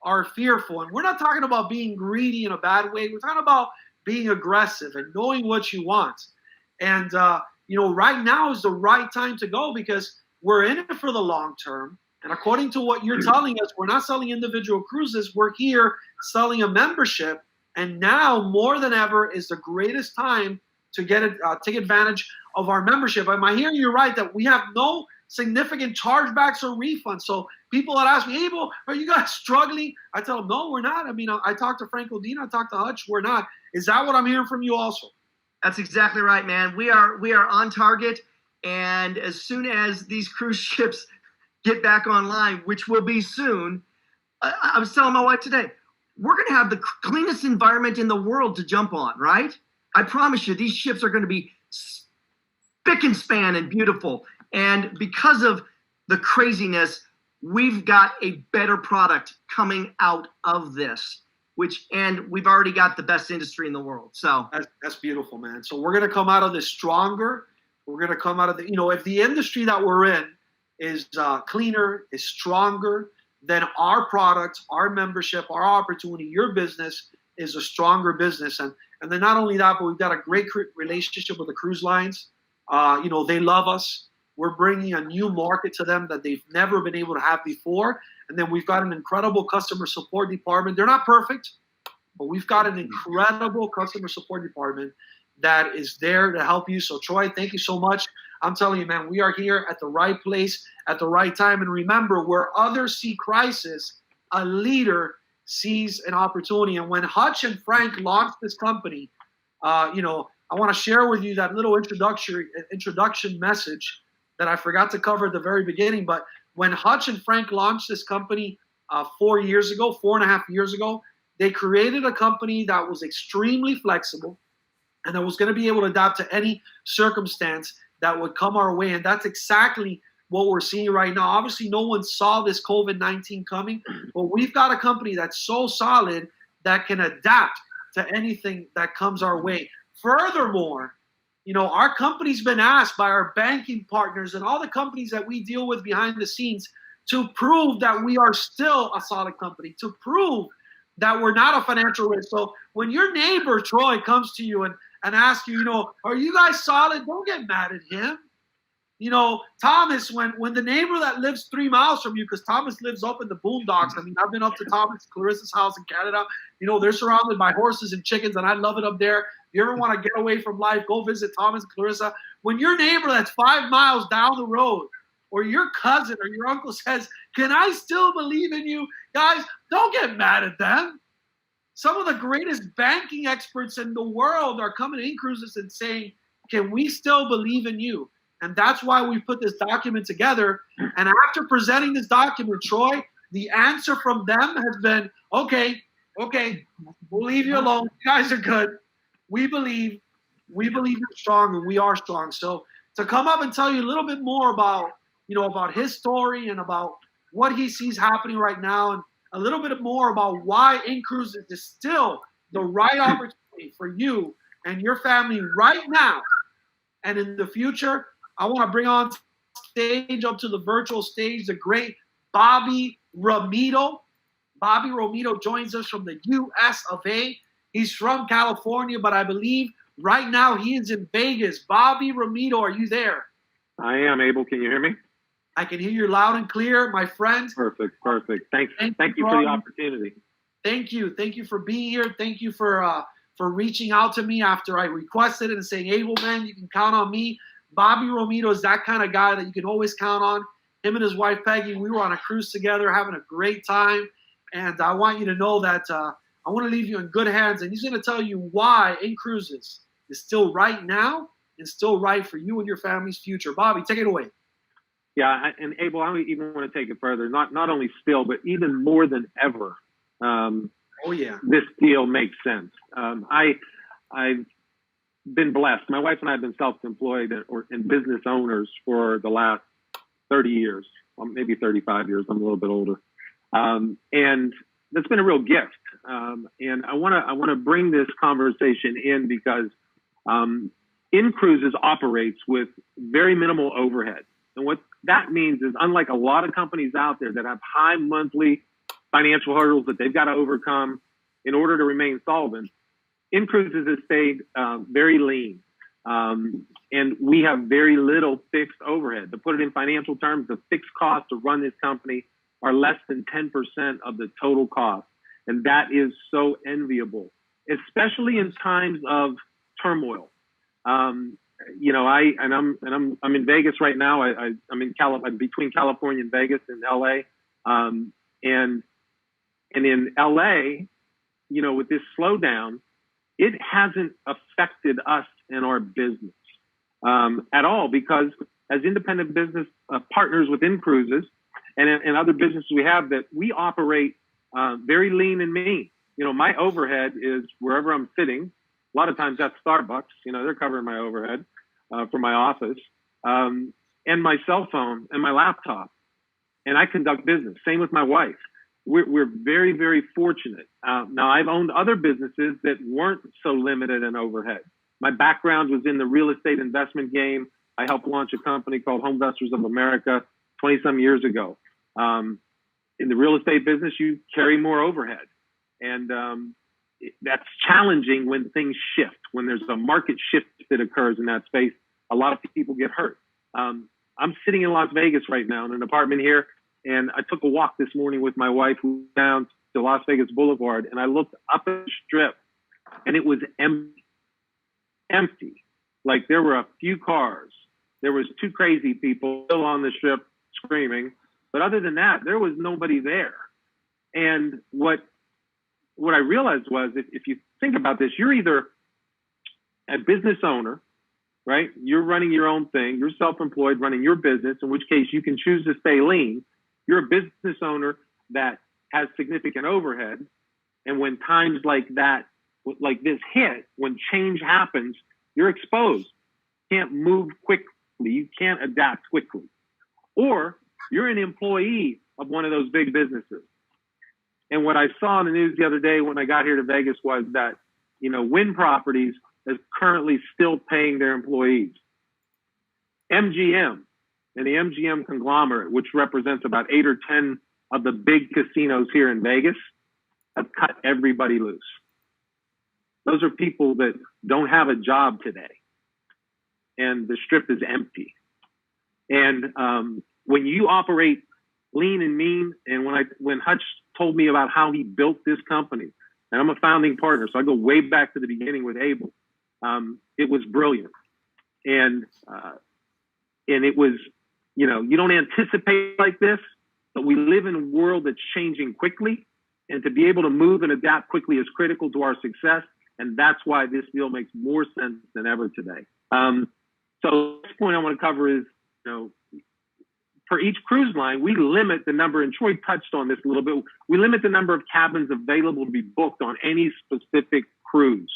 are fearful. And we're not talking about being greedy in a bad way. We're talking about being aggressive and knowing what you want. And, right now is the right time to go, because we're in it for the long term. And according to what you're telling us, we're not selling individual cruises. We're here selling a membership. And now, more than ever, is the greatest time to take advantage of our membership. Am I hearing you right that we have no significant chargebacks or refunds? So people that ask me, hey, well, are you guys struggling? I tell them, no, we're not. I mean, I talked to Frank Odine, I talked to Hutch, we're not. Is that what I'm hearing from you also? That's exactly right, man. We are on target, and as soon as these cruise ships get back online, which will be soon, I was telling my wife today, we're going to have the cleanest environment in the world to jump on, right? I promise you, these ships are going to be spick and span and beautiful. And because of the craziness, we've got a better product coming out of this. And we've already got the best industry in the world. So that's beautiful, man. So we're going to come out of this stronger. We're going to come out of if the industry that we're in is cleaner, is stronger, then our product, our membership, our opportunity, your business is a stronger business. And then not only that, but we've got a great relationship with the cruise lines. They love us. We're bringing a new market to them that they've never been able to have before. And then we've got an incredible customer support department. They're not perfect, but we've got an incredible customer support department that is there to help you. So, Troy, thank you so much. I'm telling you, man, we are here at the right place at the right time. And remember, where others see crisis, a leader sees an opportunity. And when Hutch and Frank launched this company, I want to share with you that little introduction message that I forgot to cover at the very beginning. But when Hutch and Frank launched this company 4.5 years ago, they created a company that was extremely flexible and that was going to be able to adapt to any circumstance that would come our way. And that's exactly what we're seeing right now. Obviously, no one saw this COVID-19 coming, but we've got a company that's so solid that can adapt to anything that comes our way. Furthermore, our company's been asked by our banking partners and all the companies that we deal with behind the scenes to prove that we are still a solid company, to prove that we're not a financial risk. So when your neighbor, Troy, comes to you and asks you, are you guys solid? Don't get mad at him. Thomas, when the neighbor that lives 3 miles from you, because Thomas lives up in the boondocks. I mean, I've been up to Thomas, Clarissa's house in Canada. They're surrounded by horses and chickens, and I love it up there. If you ever want to get away from life, go visit Thomas and Clarissa. When your neighbor that's 5 miles down the road, or your cousin or your uncle says, can I still believe in you? Guys, don't get mad at them. Some of the greatest banking experts in the world are coming to inCruises and saying, can we still believe in you? And that's why we put this document together. And after presenting this document, Troy, the answer from them has been, okay, we'll leave you alone. You guys are good. We believe you're strong, and we are strong. So to come up and tell you a little bit more about his story and about what he sees happening right now, and a little bit more about why inCruises is still the right opportunity for you and your family right now and in the future, I want to bring on stage, up to the virtual stage, the great Bobby Romito. Bobby Romito joins us from the U.S. of A. He's from California, but I believe right now he is in Vegas. Bobby Romito, are you there? I am, Abel. Can you hear me? I can hear you loud and clear, my friend. Perfect. Thank you for the opportunity. Thank you. Thank you for being here. Thank you for reaching out to me after I requested it and saying, Abel, man, you can count on me. Bobby Romito is that kind of guy that you can always count on. Him and his wife, Peggy, we were on a cruise together having a great time. And I want you to know that I want to leave you in good hands. And he's going to tell you why inCruises is still right now and still right for you and your family's future. Bobby, take it away. Yeah, and Abel, I even want to take it further. Not only still, but even more than ever. Oh yeah, this deal makes sense. I've been blessed. My wife and I have been self-employed and business owners for the last 30 years, maybe 35 years. I'm a little bit older, and that's been a real gift. And I want to bring this conversation in because inCruises operates with very minimal overhead. And what that means is, unlike a lot of companies out there that have high monthly financial hurdles that they've got to overcome in order to remain solvent, inCruises has stayed very lean. And we have very little fixed overhead. To put it in financial terms, the fixed costs to run this company are less than 10% of the total cost. And that is so enviable, especially in times of turmoil. You know, I'm in Vegas right now. I'm between California and Vegas and LA. And in LA, you know, with this slowdown, it hasn't affected us and our business at all, because as independent business partners with inCruises and other businesses we have, that we operate very lean and mean. You know, my overhead is wherever I'm sitting. A lot of times that's Starbucks. You know, they're covering my overhead for my office, and my cell phone and my laptop. And I conduct business. Same with my wife. We're very, very fortunate. Now, I've owned other businesses that weren't so limited in overhead. My background was in the real estate investment game. I helped launch a company called Home Investors of America 20-some years ago. In the real estate business, you carry more overhead. And that's challenging when things shift. When there's a market shift that occurs in that space, a lot of people get hurt. I'm sitting in Las Vegas right now in an apartment here, and I took a walk this morning with my wife down to Las Vegas Boulevard, and I looked up at the strip, and it was empty. Like, there were a few cars. There was two crazy people still on the strip screaming. But other than that, there was nobody there. And what I realized was, if you think about this, you're either a business owner, right? You're running your own thing. You're self-employed, running your business, in which case you can choose to stay lean. You're a business owner that has significant overhead. And when times like that, like this hit, when change happens, you're exposed. You can't move quickly. You can't adapt quickly. Or you're an employee of one of those big businesses. And what I saw in the news the other day when I got here to Vegas was that, you know, Wynn Properties is currently still paying their employees. MGM and the MGM conglomerate, which represents about 8 or 10 of the big casinos here in Vegas, have cut everybody loose. Those are people that don't have a job today. And the strip is empty. And when you operate lean and mean, and when Hutch told me about how he built this company, and I'm a founding partner, so I go way back to the beginning with Abel, it was brilliant. And it was, you know, you don't anticipate like this, but we live in a world that's changing quickly, and to be able to move and adapt quickly is critical to our success. And that's why this deal makes more sense than ever today. So the next point I want to cover is, you know, for each cruise line, we limit the number, and Troy touched on this a little bit, we limit the number of cabins available to be booked on any specific cruise.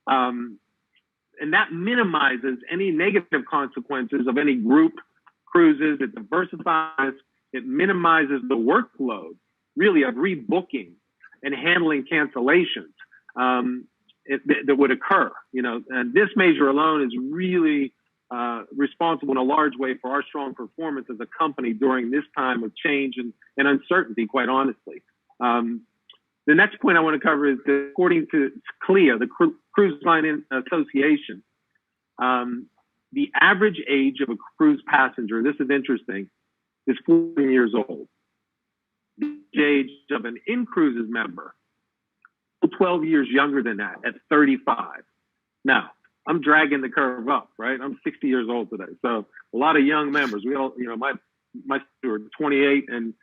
And that minimizes any negative consequences of any group cruises. It diversifies, it minimizes the workload, really, of rebooking and handling cancellations that would occur. You know, and this measure alone is really responsible in a large way for our strong performance as a company during this time of change and uncertainty, quite honestly. The next point I want to cover is that according to CLIA, the Cruise Line Association, the average age of a cruise passenger, this is interesting, is 14 years old. The age of an inCruises member, 12 years younger than that, at 35. Now, I'm dragging the curve up, right? I'm 60 years old today. So a lot of young members. We all, my who are 28 and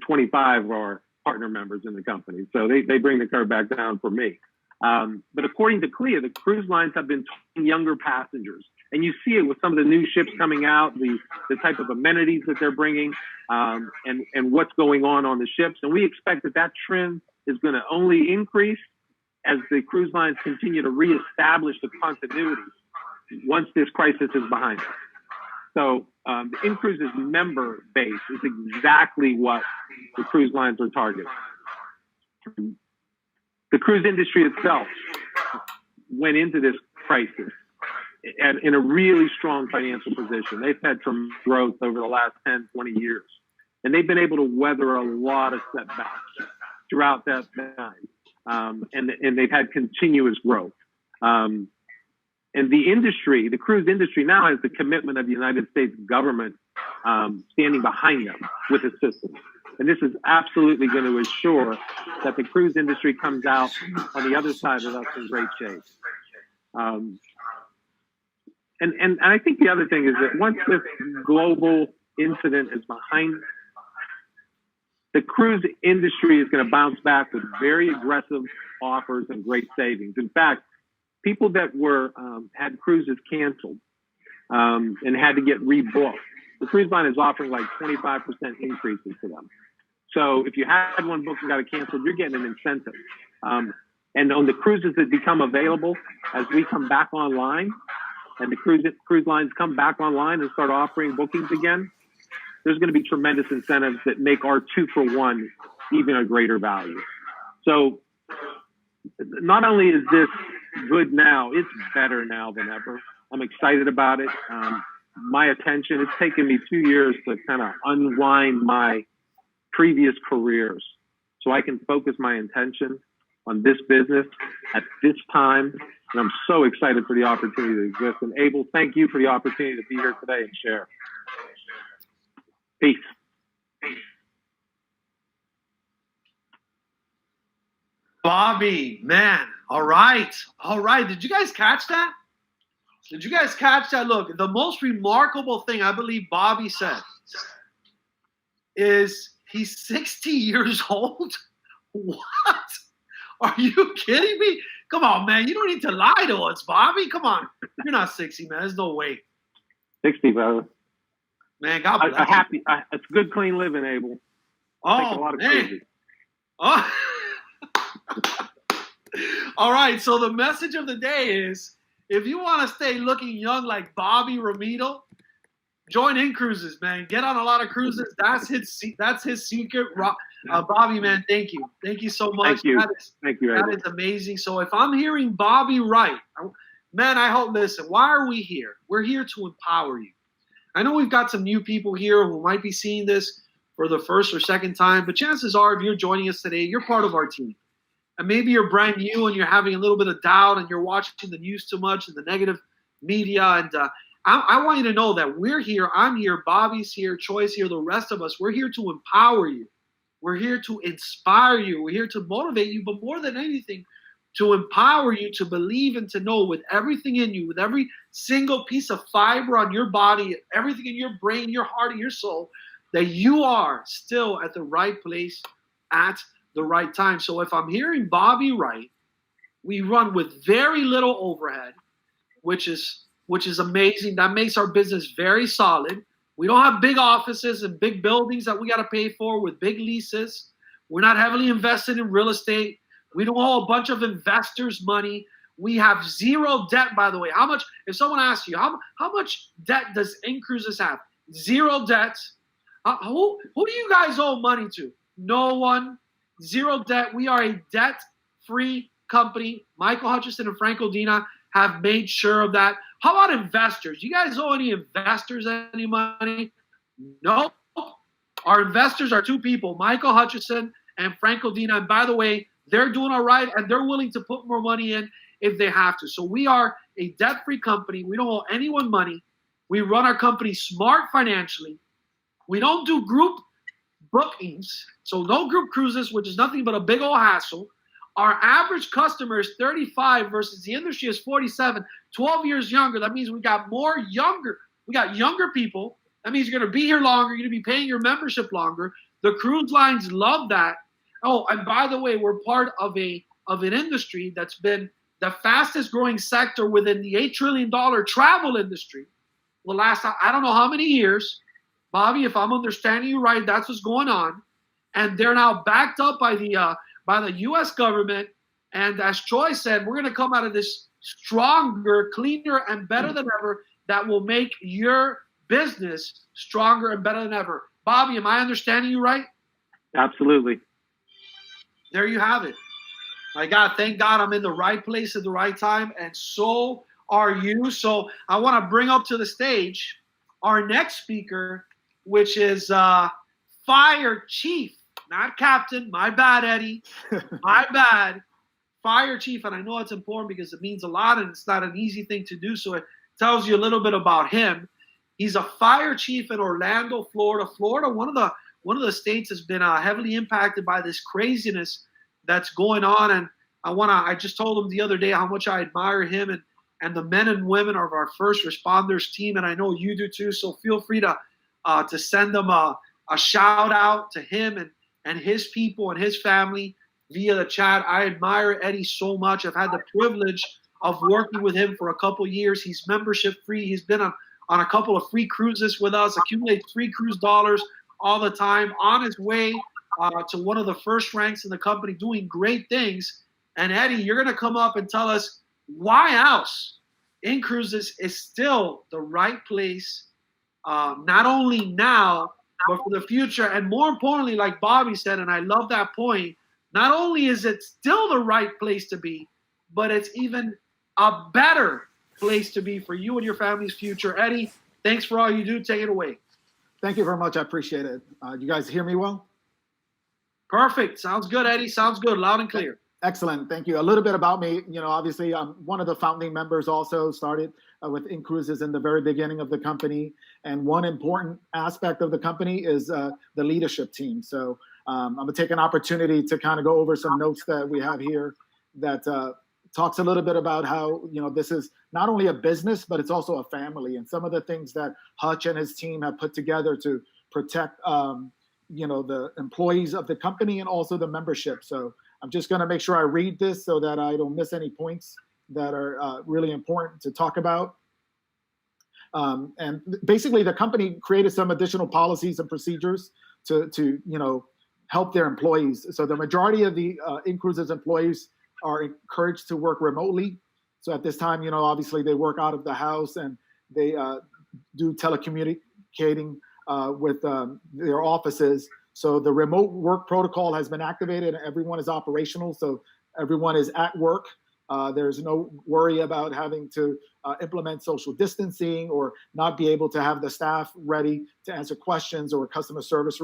25 are partner members in the company. So they bring the curve back down for me. But according to CLIA, the cruise lines have been targeting younger passengers. And you see it with some of the new ships coming out, the type of amenities that they're bringing, and what's going on the ships. And we expect that trend is going to only increase as the cruise lines continue to reestablish the continuity once this crisis is behind us. So the inCruises member base is exactly what the cruise lines are targeting. The cruise industry itself went into this crisis in a really strong financial position. They've had some growth over the last 10, 20 years, and they've been able to weather a lot of setbacks throughout that time, and they've had continuous growth. And the industry, the cruise industry now has the commitment of the United States government standing behind them with assistance. And this is absolutely going to assure that the cruise industry comes out on the other side of us in great shape. And I think the other thing is that once this global incident is behind us, the cruise industry is going to bounce back with very aggressive offers and great savings. In fact, people that had cruises canceled and had to get rebooked, the cruise line is offering like 25% increases to them. So if you had one booked and got it canceled, you're getting an incentive. And on the cruises that become available as we come back online and the cruise lines come back online and start offering bookings again, there's going to be tremendous incentives that make our 2-for-1 even a greater value. So not only is this good now, it's better now than ever. I'm excited about it. My attention, it's taken me 2 years to kind of unwind my previous careers so I can focus my attention on this business at this time. And I'm so excited for the opportunity to exist. And Abel, thank you for the opportunity to be here today and share. Peace. Bobby, man. All right. Did you guys catch that? Look, the most remarkable thing I believe Bobby said is he's 60 years old. What? Are you kidding me? Come on, man. You don't need to lie to us, Bobby. Come on. You're not 60, man. There's no way. 60, brother. Man, God bless you. It's good, clean living, Abel. Oh, a lot of crazy. Oh. All right. So the message of the day is, if you want to stay looking young like Bobby Romito, join inCruises, man. Get on a lot of cruises. That's his secret. Bobby, man, thank you. Thank you so much. Thank you. That is amazing. So if I'm hearing Bobby right, man, I hope, listen, why are we here? We're here to empower you. I know we've got some new people here who might be seeing this for the first or second time, but chances are if you're joining us today, you're part of our team. And maybe you're brand new and you're having a little bit of doubt and you're watching the news too much and the negative media. And I want you to know that we're here. I'm here. Bobby's here. Troy's here. The rest of us, we're here to empower you. We're here to inspire you. We're here to motivate you. But more than anything, to empower you to believe and to know with everything in you, with every single piece of fiber on your body, everything in your brain, your heart, and your soul, that you are still at the right place at the right time. So if I'm hearing Bobby right, we run with very little overhead, which is amazing. That makes our business very solid. We don't have big offices and big buildings that we got to pay for with big leases. We're not heavily invested in real estate. We don't owe a bunch of investors money. We have zero debt, by the way. How much, if someone asks you, how much debt does inCruises have? Zero debt. Who do you guys owe money to? No one. Zero debt. We are a debt-free company. Michael Hutchison and Frank Odina have made sure of that. How about investors? You guys owe any investors any money? No. Our investors are two people, Michael Hutchison and Frank Odina. And by the way, they're doing all right, and they're willing to put more money in if they have to. So we are a debt-free company. We don't owe anyone money. We run our company smart financially. We don't do group bookings, so no group cruises, which is nothing but a big old hassle. Our average customer is 35 versus the industry is 47, 12 years younger. That means we got younger people. That means you're going to be here longer. You're going to be paying your membership longer. The cruise lines love that. Oh, and by the way, we're part of an industry that's been the fastest growing sector within the $8 trillion travel industry. The last, I don't know how many years. Bobby, if I'm understanding you right, that's what's going on. And they're now backed up by the U.S. government. And as Troy said, we're going to come out of this stronger, cleaner, and better than ever. That will make your business stronger and better than ever. Bobby, am I understanding you right? Absolutely. There you have it. My God, thank God I'm in the right place at the right time, and so are you. So I want to bring up to the stage our next speaker, which is Fire Chief, not Captain. My bad, Eddie. My bad. Fire Chief, and I know it's important because it means a lot, and it's not an easy thing to do, so it tells you a little bit about him. He's a fire chief in Orlando, Florida. Florida, one of the states has been heavily impacted by this craziness that's going on, and I just told him the other day how much I admire him and the men and women of our first responders team, and I know you do too. So feel free to send them a shout out to him and his people and his family via the chat. I admire Eddie so much. I've had the privilege of working with him for a couple years. He's membership free. He's been on a couple of free cruises with us, accumulates free cruise dollars all the time, on his way to one of the first ranks in the company, doing great things. And Eddie, you're going to come up and tell us why else inCruises is still the right place, not only now, but for the future. And more importantly, like Bobby said, and I love that point, not only is it still the right place to be, but it's even a better place to be for you and your family's future. Eddie, thanks for all you do. Take it away. Thank you very much. I appreciate it. You guys hear me well? Perfect. Sounds good, Eddie. Sounds good. Loud and clear. Excellent. Thank you. A little bit about me. Obviously, I'm one of the founding members, also started with inCruises in the very beginning of the company. And one important aspect of the company is the leadership team. So I'm going to take an opportunity to kind of go over some notes that we have here that talks a little bit about how, this is not only a business, but it's also a family. And some of the things that Hutch and his team have put together to protect, the employees of the company and also the membership. So I'm just going to make sure I read this so that I don't miss any points that are really important to talk about. And basically, the company created some additional policies and procedures to help their employees. So the majority of the inCruises employees are encouraged to work remotely. So at this time, obviously they work out of the house and they do telecommunicating with their offices. So the remote work protocol has been activated and everyone is operational. So everyone is at work. There's no worry about having to implement social distancing or not be able to have the staff ready to answer questions, or customer service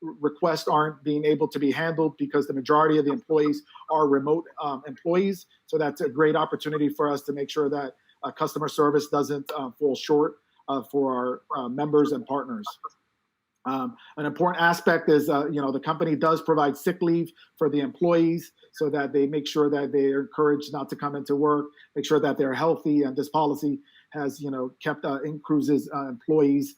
requests aren't being able to be handled because the majority of the employees are remote employees. So that's a great opportunity for us to make sure that customer service doesn't fall short for our members and partners. An important aspect is, the company does provide sick leave for the employees so that they make sure that they are encouraged not to come into work, make sure that they're healthy. And this policy has, kept inCruises employees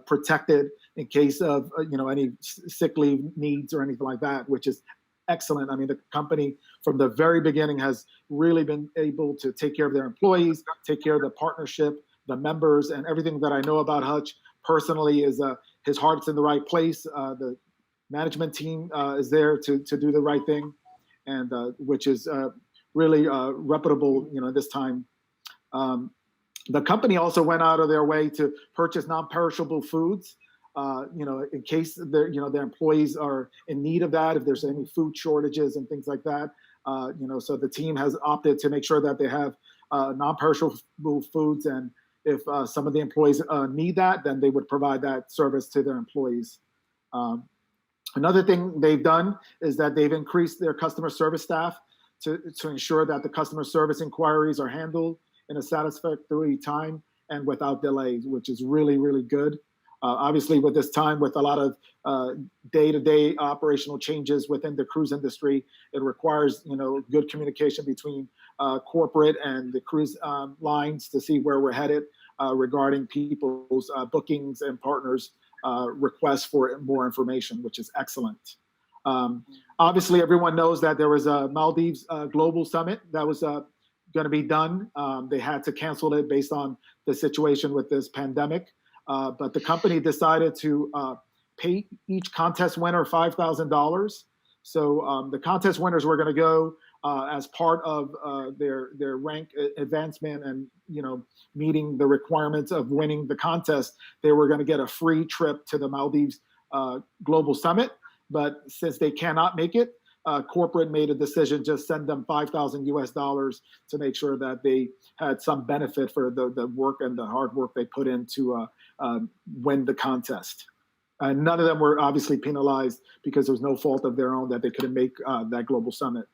protected in case of, any sick leave needs or anything like that, which is excellent. I mean, the company from the very beginning has really been able to take care of their employees, take care of the partnership, the members, and everything that I know about Hutch personally is his heart's in the right place. The management team is there to do the right thing, and which is really reputable, this time. The company also went out of their way to purchase non-perishable foods, in case their employees are in need of that, if there's any food shortages and things like that. So the team has opted to make sure that they have non-perishable foods, and if some of the employees need that, then they would provide that service to their employees. Another thing they've done is that they've increased their customer service staff to ensure that the customer service inquiries are handled in a satisfactory time and without delays, which is really, really good. Obviously, with this time, with a lot of day-to-day operational changes within the cruise industry, it requires good communication between corporate and the cruise lines to see where we're headed regarding people's bookings and partners' requests for more information, which is excellent. Obviously, everyone knows that there was a Maldives Global Summit that was going to be done. They had to cancel it based on the situation with this pandemic. But the company decided to pay each contest winner $5,000. So the contest winners were going to go as part of their rank advancement and meeting the requirements of winning the contest. They were going to get a free trip to the Maldives Global Summit. But since they cannot make it, corporate made a decision just send them $5,000 to make sure that they had some benefit for the work and the hard work they put in to win the contest. None of them were obviously penalized because there was no fault of their own that they couldn't make that global summit.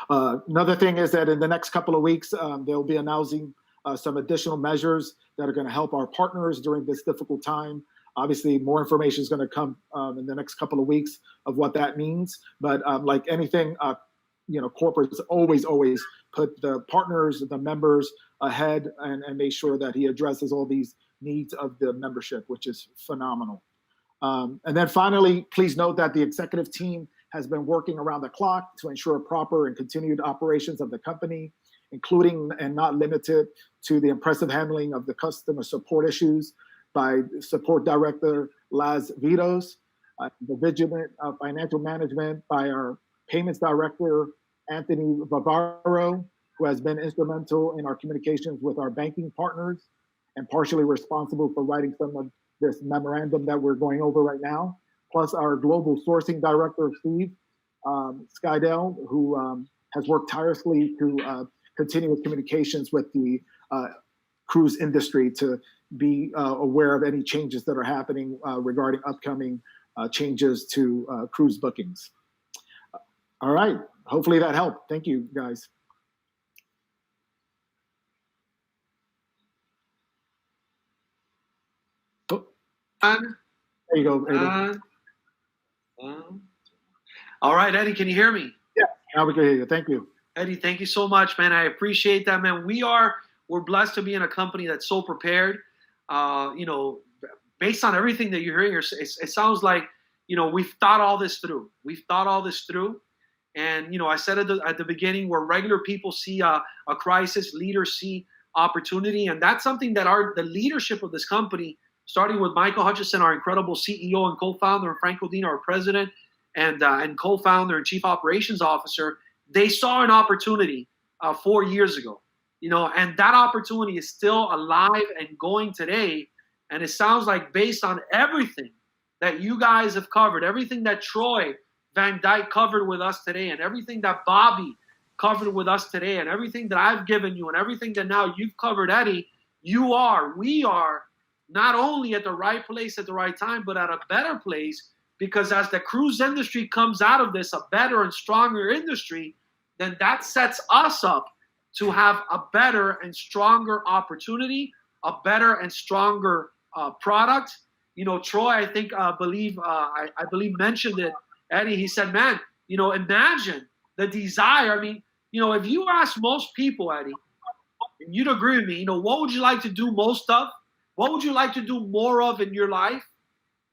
Another thing is that in the next couple of weeks, they'll be announcing some additional measures that are going to help our partners during this difficult time. Obviously, more information is going to come in the next couple of weeks of what that means. But like anything, corporates always put the partners, the members ahead and make sure that he addresses all these needs of the membership, which is phenomenal. And then finally, please note that the executive team has been working around the clock to ensure proper and continued operations of the company, including and not limited to the impressive handling of the customer support issues by Support Director Laz Vitos, the vigilant financial management by our Payments Director Anthony Bavaro, who has been instrumental in our communications with our banking partners and partially responsible for writing some of this memorandum that we're going over right now, plus our Global Sourcing Director, Steve Skydell, who has worked tirelessly to continue with communications with the cruise industry to be aware of any changes that are happening regarding upcoming changes to cruise bookings. All right, hopefully that helped. Thank you, guys. There you go, Eddie. All right, Eddie, can you hear me? Yeah, now we can hear you. Thank you. Eddie, thank you so much, man. I appreciate that, man. We're blessed to be in a company that's so prepared. Based on everything that you're hearing, it sounds like, we've thought all this through. And, I said at the beginning, where regular people see a crisis, leaders see opportunity. And that's something that the leadership of this company, starting with Michael Hutchison, our incredible CEO and co-founder, and Frank Odino, our president and co-founder and chief operations officer, they saw an opportunity 4 years ago. And that opportunity is still alive and going today. And it sounds like based on everything that you guys have covered, everything that Troy Van Dyke covered with us today, and everything that Bobby covered with us today, and everything that I've given you, and everything that now you've covered, Eddie, we are not only at the right place at the right time, but at a better place, because as the cruise industry comes out of this, a better and stronger industry, then that sets us up to have a better and stronger opportunity, a better and stronger product. Troy, I believe mentioned it. Eddie, he said, man, imagine the desire. I mean, if you ask most people, Eddie, and you'd agree with me, what would you like to do most of? What would you like to do more of in your life?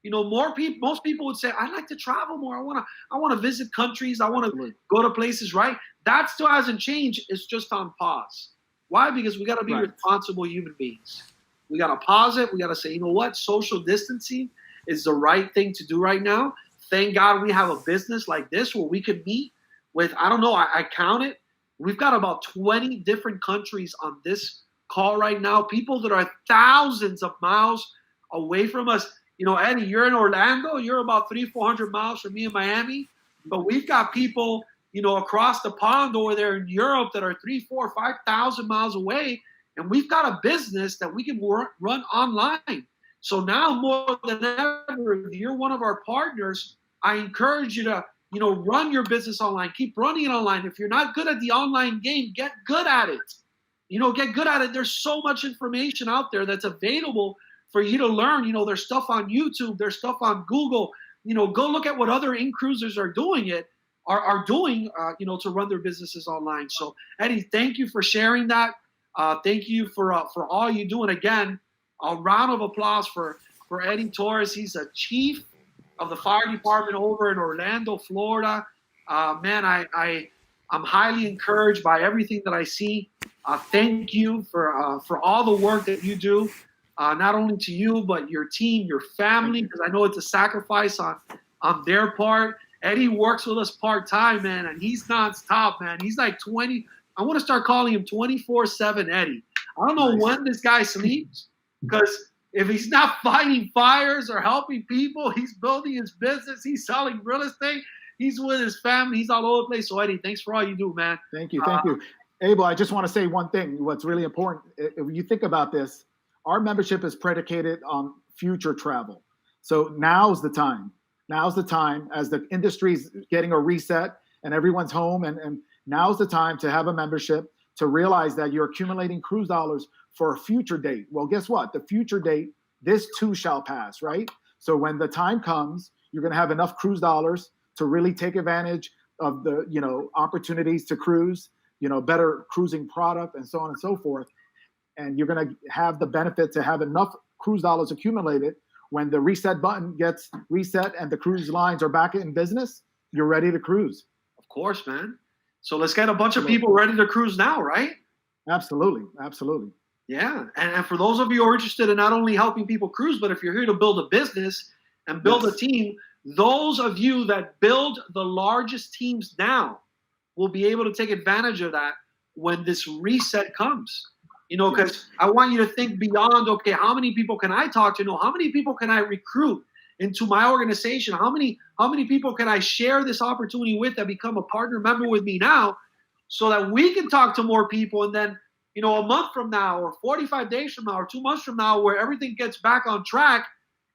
Most people would say, I'd like to travel more. I want to visit countries. I want to go to places, right? That still hasn't changed. It's just on pause. Why? Because we got to be responsible human beings. We got to pause it. We got to say, you know what? Social distancing is the right thing to do right now. Thank God we have a business like this where we could meet with, I don't know, I counted. We've got about 20 different countries on this call right now. People that are thousands of miles away from us. Eddie, you're in Orlando. You're about 300-400 miles from me in Miami. But we've got people, across the pond over there in Europe that are 3,000, 4,000, 5,000 miles away. And we've got a business that we can run online. So now more than ever, if you're one of our partners, I encourage you to, run your business online. Keep running it online. If you're not good at the online game, get good at it. Get good at it. There's so much information out there that's available for you to learn. You know, there's stuff on YouTube, there's stuff on Google. You know, go look at what other inCruisers are doing you know, to run their businesses online. So Eddie, thank you for sharing that. Thank you for all you do. And again, a round of applause for Eddie Torres. He's a chief of the fire department over in Orlando, Florida. Man, I'm highly encouraged by everything that I see. Thank you for all the work that you do, not only to you, but your team, your family, because I know it's a sacrifice on their part. Eddie works with us part-time, man, and he's nonstop, man. He's like 20. I want to start calling him 24/7 Eddie. I don't know when this guy sleeps, because if he's not fighting fires or helping people, he's building his business, he's selling real estate, he's with his family, he's all over the place. So, Eddie, thanks for all you do, man. Thank you. Abel, I just want to say one thing. What's really important, if you think about this, our membership is predicated on future travel. So now's the time. Now's the time, as the industry's getting a reset and everyone's home, and now's the time to have a membership, to realize that you're accumulating cruise dollars for a future date. Well, guess what? The future date, this too shall pass, right? So when the time comes, you're going to have enough cruise dollars to really take advantage of the, you know, opportunities to cruise, you know, better cruising product and so on and so forth. And you're going to have the benefit to have enough cruise dollars accumulated. When the reset button gets reset and the cruise lines are back in business, you're ready to cruise. Of course, man. So let's get a bunch of people ready to cruise now, right? Absolutely. Yeah. And for those of you who are interested in not only helping people cruise, but if you're here to build a business and build a team, those of you that build the largest teams now will be able to take advantage of that when this reset comes. You know, because I want you to think beyond, okay, how many people can I talk to? No, how many people can I recruit into my organization? How many people can I share this opportunity with that become a partner member with me now, so that we can talk to more people? And then, you know, a month from now or 45 days from now or 2 months from now, where everything gets back on track,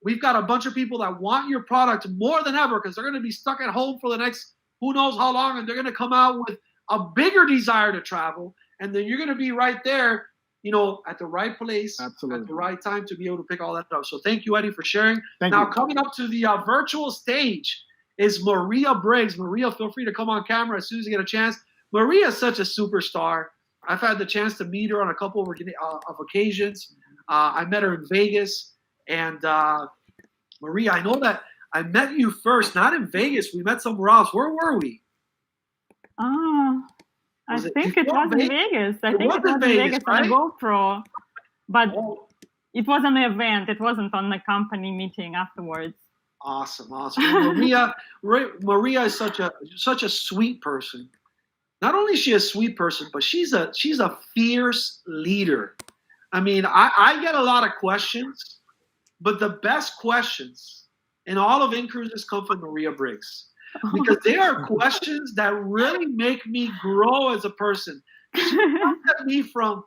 we've got a bunch of people that want your product more than ever, because they're going to be stuck at home for the next who knows how long, and they're going to come out with a bigger desire to travel. And then you're going to be right there, you know, at the right place, Absolutely, at the right time to be able to pick all that up. So thank you, Eddie, for sharing. Thank now, you. Coming up to the virtual stage is Maria Briggs. Maria, feel free to come on camera as soon as you get a chance. Maria is such a superstar. I've had the chance to meet her on a couple of occasions. I met her in Vegas. And Maria, I know that I met you first, not in Vegas. We met somewhere else. Where were we? I think it was in Vegas. I think it was in Vegas on a GoPro, but it was an event. It wasn't on the company meeting afterwards. Awesome. Maria is such a sweet person. Not only is she a sweet person, but she's a fierce leader. I mean, I get a lot of questions, but the best questions in all of inCruises come from Maria Briggs. Because they are questions that really make me grow as a person. She comes at me from,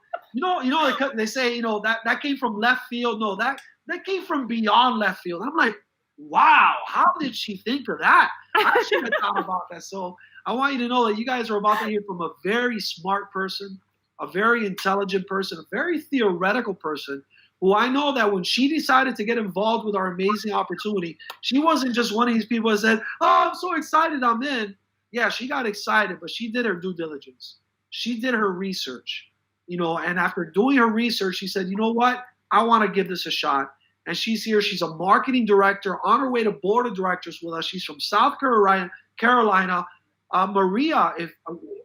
they say, that came from left field. No, that came from beyond left field. I'm like, wow, how did she think of that? I should have thought about that. So I want you to know that you guys are about to hear from a very smart person, a very intelligent person, a very theoretical person, who I know that when she decided to get involved with our amazing opportunity, she wasn't just one of these people that said, oh, I'm so excited, I'm in. Yeah, she got excited, but she did her due diligence. She did her research, and after doing her research, she said, you know what? I want to give this a shot. And she's here. She's a marketing director on her way to board of directors with us. She's from South Carolina. Maria, if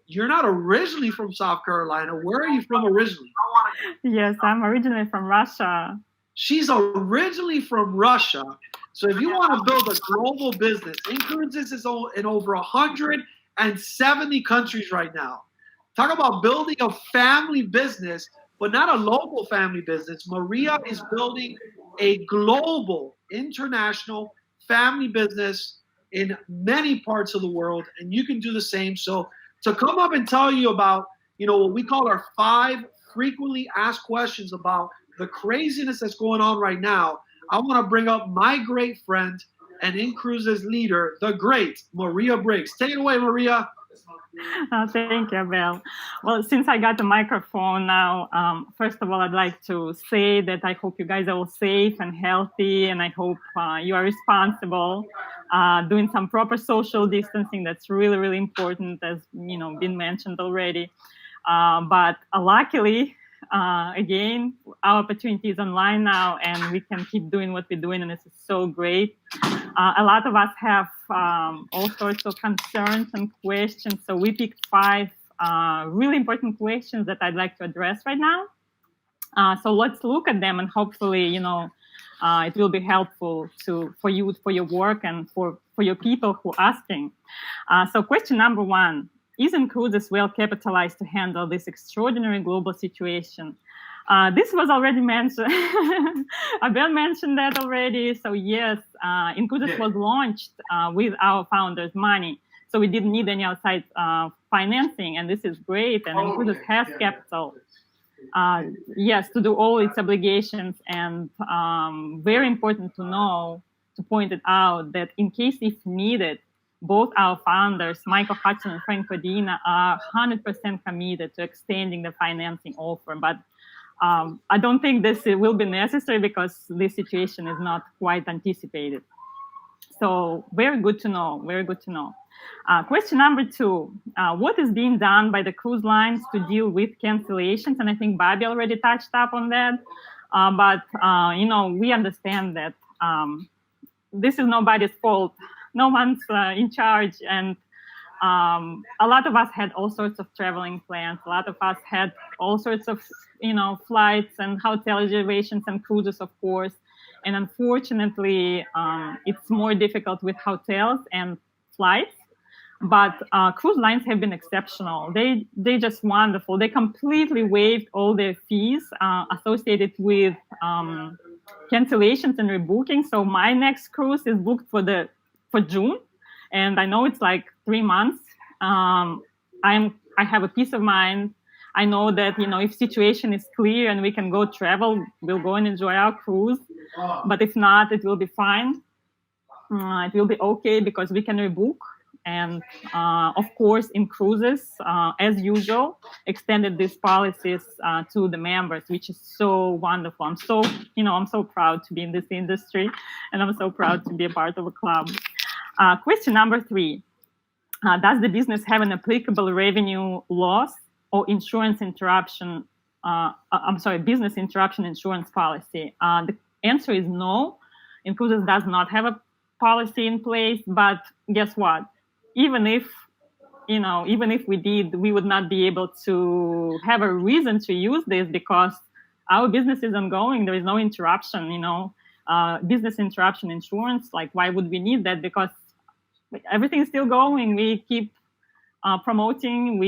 you're not originally from South Carolina, where are you from originally? Yes, I'm originally from Russia. She's originally from Russia. So if you want to build a global business, inCruises is in over 170 countries right now. Talk about building a family business, but not a local family business. Maria is building a global, international family business in many parts of the world, and you can do the same. So to come up and tell you about, what we call our 5 frequently asked questions about the craziness that's going on right now, I want to bring up my great friend and inCruises leader, the great Maria Briggs. Take it away, Maria. Thank you, Abel. Well, since I got the microphone now, first of all, I'd like to say that I hope you guys are all safe and healthy, and I hope you are responsible, doing some proper social distancing. That's really, really important, as been mentioned already. But luckily, again, our opportunity is online now, and we can keep doing what we're doing, and this is so great. A lot of us have all sorts of concerns and questions, so we picked 5 really important questions that I'd like to address right now. So let's look at them, and hopefully, it will be helpful for you, for your work, and for your people who are asking. So question number 1. Is inCruises well capitalized to handle this extraordinary global situation? This was already mentioned. Abel mentioned that already. So yes, inCruises was launched with our founders' money. So we didn't need any outside financing, and this is great. And inCruises has capital, yes, to do all its obligations. And very important to point it out that in case if needed, both our founders, Michael Hudson and Frank Codina, are 100% committed to extending the financing offer. But I don't think this will be necessary because this situation is not quite anticipated. So very good to know, very good to know. Question number 2, what is being done by the cruise lines to deal with cancellations? And I think Bobby already touched up on that. But we understand that this is nobody's fault. No one's in charge, and a lot of us had all sorts of traveling plans. A lot of us had all sorts of, flights and hotel reservations and cruises, of course. And unfortunately, it's more difficult with hotels and flights. But cruise lines have been exceptional. They just wonderful. They completely waived all their fees associated with cancellations and rebooking. So my next cruise is booked for June, and I know it's like 3 months. I have a peace of mind. I know that if situation is clear and we can go travel, we'll go and enjoy our cruise. But if not, it will be fine. It will be okay because we can rebook. And of course, inCruises, as usual, extended these policies to the members, which is so wonderful. I'm so proud to be in this industry, and I'm so proud to be a part of a club. Question number 3. Does the business have an applicable revenue loss or insurance interruption? Business interruption insurance policy? The answer is no. inCruises does not have a policy in place, but guess what? Even if we did, we would not be able to have a reason to use this because our business is ongoing. There is no interruption, business interruption insurance. Like, why would we need that? Because everything is still going. We keep promoting.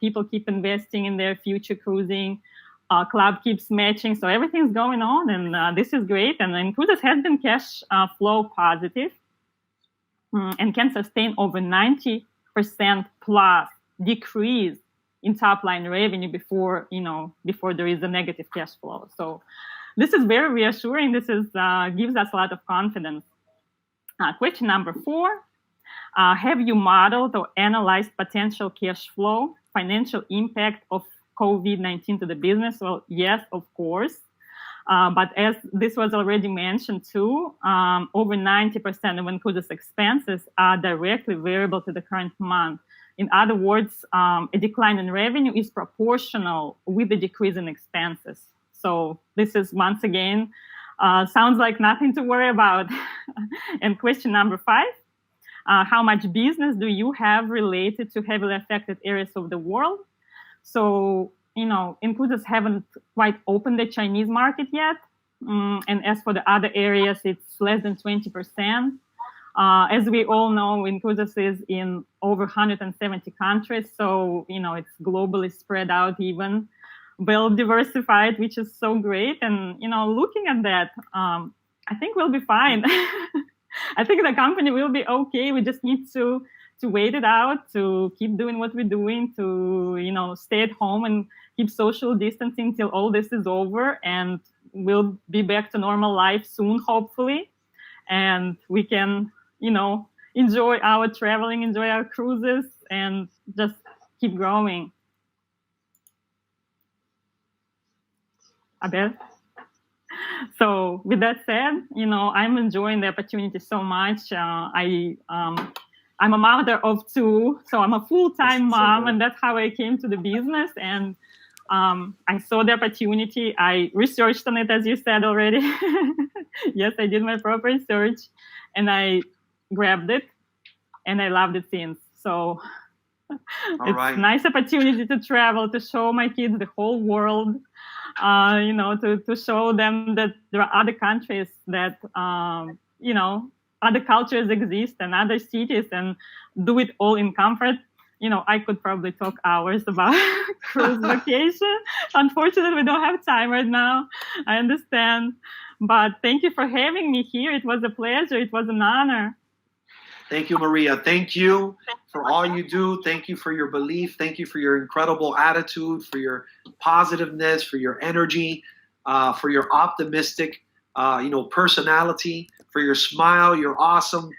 People keep investing in their future cruising. Club keeps matching. So everything's going on, and this is great. And inCruises has been cash flow positive and can sustain over 90% plus decrease in top line revenue before there is a negative cash flow. So this is very reassuring. This is gives us a lot of confidence. Question number 4. Have you modeled or analyzed potential cash flow, financial impact of COVID-19 to the business? Well, yes, of course. But as this was already mentioned too, over 90% of inCruises expenses are directly variable to the current month. In other words, a decline in revenue is proportional with the decrease in expenses. So this is, once again, sounds like nothing to worry about. And question number 5, how much business do you have related to heavily affected areas of the world? So, inCruises haven't quite opened the Chinese market yet. And as for the other areas, it's less than 20%. As we all know, inCruises is in over 170 countries. So, it's globally spread out, even well diversified, which is so great. And, looking at that, I think we'll be fine. I think the company will be okay. We just need to wait it out, to keep doing what we're doing, to, stay at home and keep social distancing till all this is over. And we'll be back to normal life soon, hopefully. And we can, enjoy our traveling, enjoy our cruises, and just keep growing. Abel? So with that said, I'm enjoying the opportunity so much. I'm a mother of 2, so I'm a full-time mom, and that's how I came to the business. And I saw the opportunity. I researched on it, as you said already. Yes, I did my proper research, and I grabbed it, and I loved it since. So it's a nice opportunity to travel, to show my kids the whole world. To show them that there are other countries that, other cultures exist and other cities, and do it all in comfort. I could probably talk hours about cruise vacation. Unfortunately, we don't have time right now. I understand. But thank you for having me here. It was a pleasure. It was an honor. Thank you, Maria. Thank you for all you do. Thank you for your belief. Thank you for your incredible attitude, for your positiveness, for your energy, for your optimistic, personality, for your smile. You're awesome.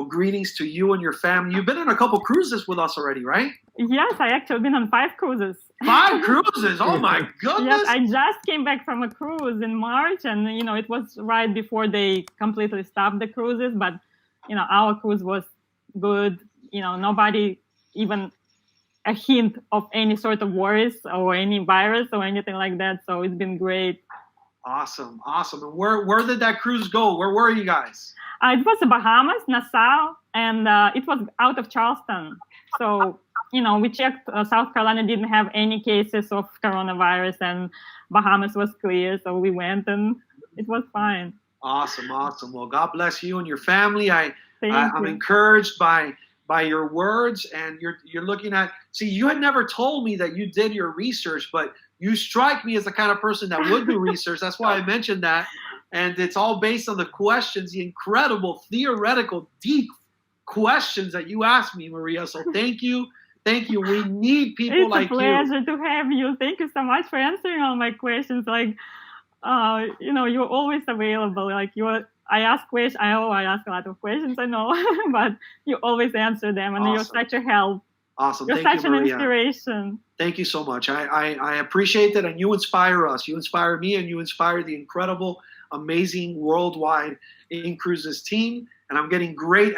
Greetings to you and your family. You've been on a couple cruises with us already, right? Yes, I actually been on 5 cruises. 5 cruises? Oh my goodness! Yes, I just came back from a cruise in March, and it was right before they completely stopped the cruises, but our cruise was good. Nobody even a hint of any sort of worries or any virus or anything like that. So it's been great. Awesome. And where did that cruise go? Where were you guys? It was the Bahamas, Nassau, and it was out of Charleston. So, we checked. South Carolina didn't have any cases of coronavirus, and Bahamas was clear. So we went, and it was fine. Awesome. Well, God bless you and your family. I'm you. encouraged by your words, and you're looking at. See, you had never told me that you did your research, but you strike me as the kind of person that would do research. That's why I mentioned that, and it's all based on the questions, the incredible theoretical, deep questions that you asked me, Maria. So thank you. We need people like you. It's a pleasure to have you. Thank you so much for answering all my questions. You're always available. I ask questions. I ask a lot of questions, I know, but you always answer them, and You're such a help. Awesome. You're such an inspiration. Thank you so much. I appreciate that, and you inspire us. You inspire me, and you inspire the incredible, amazing, worldwide inCruises team. And I'm getting great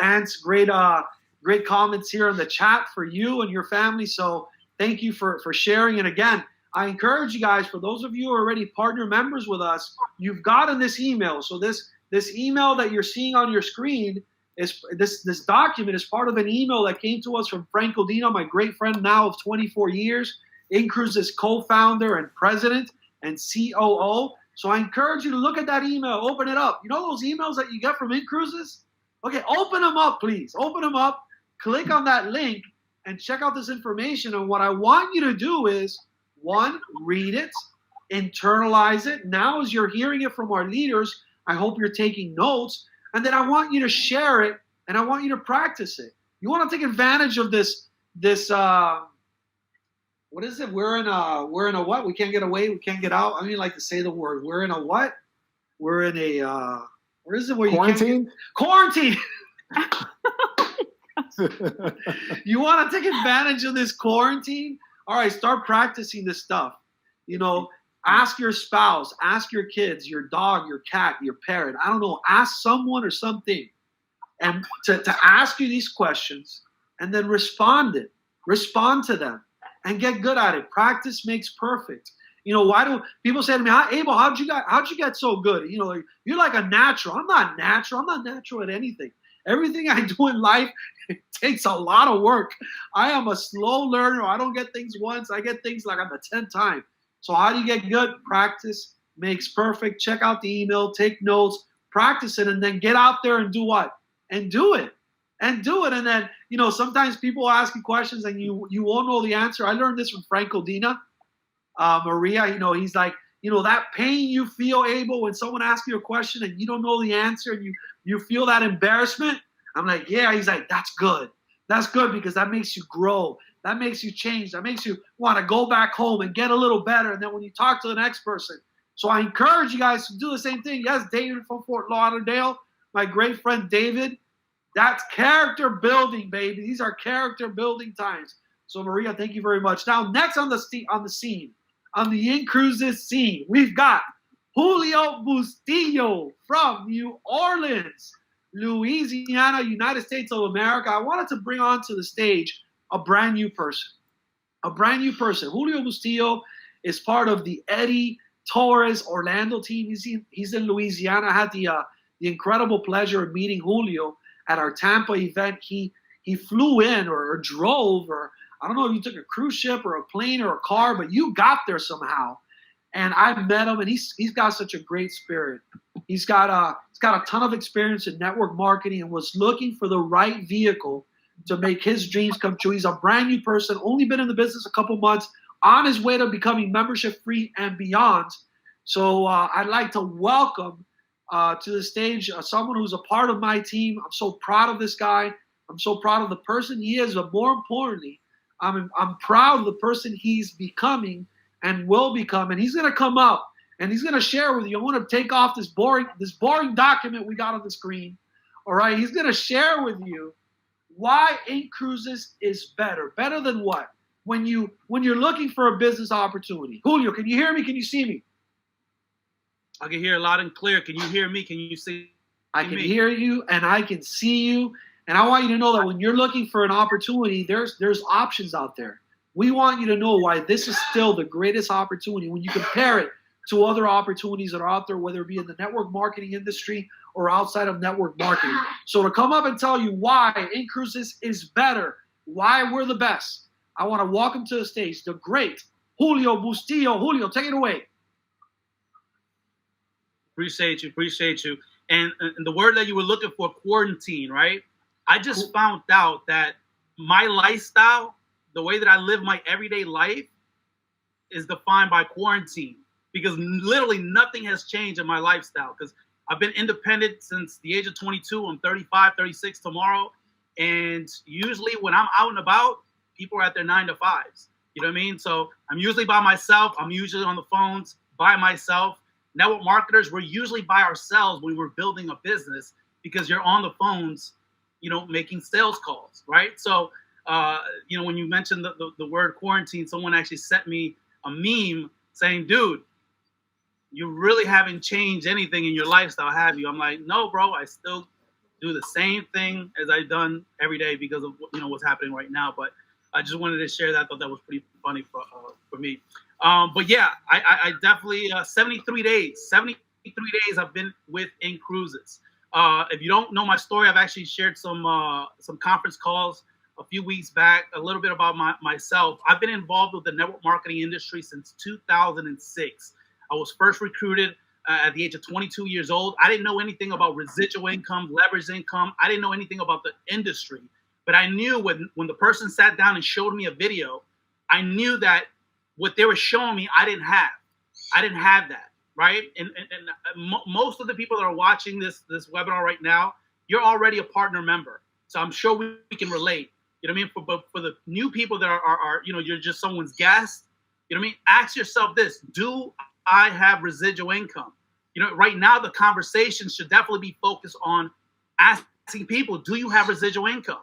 great comments here in the chat for you and your family. So thank you for sharing. And again, I encourage you guys, for those of you who are already partner members with us, you've gotten this email. So this email that you're seeing on your screen is this document is part of an email that came to us from Frank Odino, my great friend now of 24 years, inCruises co-founder and president and COO. So I encourage you to look at that email, open it up. You know those emails that you get from inCruises? Okay, open them up, please. Open them up, click on that link, and check out this information. And what I want you to do is, 1, read it, internalize it. Now, as you're hearing it from our leaders, I hope you're taking notes. And then I want you to share it, and I want you to practice it. You want to take advantage of this what is it? We're in a what? We can't get away. We can't get out. I don't even like to say the word. We're in a what? We're in a where is it? Where quarantine? You quarantine. You want to take advantage of this quarantine? All right, start practicing this stuff. Ask your spouse, ask your kids, your dog, your cat, your parrot. I don't know. Ask someone or something, and to ask you these questions, and then respond to them, and get good at it. Practice makes perfect. Why do people say to me, Abel, how'd you get so good? You're like a natural. I'm not natural. I'm not natural at anything. Everything I do in life, it takes a lot of work. I am a slow learner. I don't get things once. I get things like on the 10th time. So how do you get good? Practice makes perfect. Check out the email, take notes, practice it, and then get out there and do what? And do it. And then, sometimes people ask you questions and you won't know the answer. I learned this from Frank Odina. Maria, he's like, that pain you feel, Abel, when someone asks you a question and you don't know the answer and you feel that embarrassment. I'm like, yeah. He's like, that's good. That's good, because that makes you grow. That makes you change. That makes you want to go back home and get a little better. And then when you talk to the next person. So I encourage you guys to do the same thing. Yes, David from Fort Lauderdale, my great friend David. That's character building, baby. These are character building times. So Maria, thank you very much. Now, next on the scene, on the inCruises scene, we've got Julio Bustillo from New Orleans, Louisiana, United States of America. I wanted to bring onto the stage a brand new person. Julio Bustillo is part of the Eddie Torres Orlando team. He's in Louisiana. I had the incredible pleasure of meeting Julio at our Tampa event. He flew in or drove, or I don't know if you took a cruise ship or a plane or a car, but you got there somehow. And I met him, and he's got such a great spirit. He's got a ton of experience in network marketing and was looking for the right vehicle to make his dreams come true. He's a brand new person, only been in the business a couple months, on his way to becoming membership free and beyond. So I'd like to welcome to the stage someone who's a part of my team. I'm so proud of this guy. I'm so proud of the person he is, but more importantly, I'm proud of the person he's becoming and will become. And he's going to come up and he's going to share with you. I want to take off this boring document we got on the screen. All right, he's going to share with you why inCruises is better. Better than what? When you're looking for a business opportunity. Julio, can you hear me? Can you see me? I can hear loud and clear. Can you hear me? Can you see me? I can hear you and I can see you. And I want you to know that when you're looking for an opportunity, there's options out there. We want you to know why this is still the greatest opportunity when you compare it to other opportunities that are out there, whether it be in the network marketing industry or outside of network marketing. So to come up and tell you why inCruises is better, why we're the best, I want to welcome to the stage the great Julio Bustillo. Julio, take it away. Appreciate you. And the word that you were looking for, quarantine, right? I just found out that my lifestyle, the way that I live my everyday life, is defined by quarantine, because literally nothing has changed in my lifestyle, because I've been independent since the age of 22. I'm 35, 36 tomorrow. And usually when I'm out and about, people are at their 9 to 5s. You know what I mean? So I'm usually by myself. I'm usually on the phones by myself. Network marketers, we're usually by ourselves when we're building a business, because you're on the phones, making sales calls, right? So, when you mentioned the word quarantine, someone actually sent me a meme saying, dude, you really haven't changed anything in your lifestyle, have you? I'm like, no, bro, I still do the same thing as I've done every day because of what's happening right now. But I just wanted to share that. I thought that was pretty funny for me. But yeah, I definitely 73 days I've been with inCruises. If you don't know my story, I've actually shared some conference calls a few weeks back, a little bit about myself. I've been involved with the network marketing industry since 2006. I was first recruited at the age of 22 years old. I didn't know anything about residual income, leverage income. I didn't know anything about the industry. But I knew when the person sat down and showed me a video, I knew that what they were showing me, I didn't have. I didn't have that, right? And most of the people that are watching this webinar right now, you're already a partner member. So I'm sure we can relate. You know what I mean? But for the new people that are you're just someone's guest, you know what I mean? Ask yourself this: do I have residual income? Right now the conversation should definitely be focused on asking people, do you have residual income?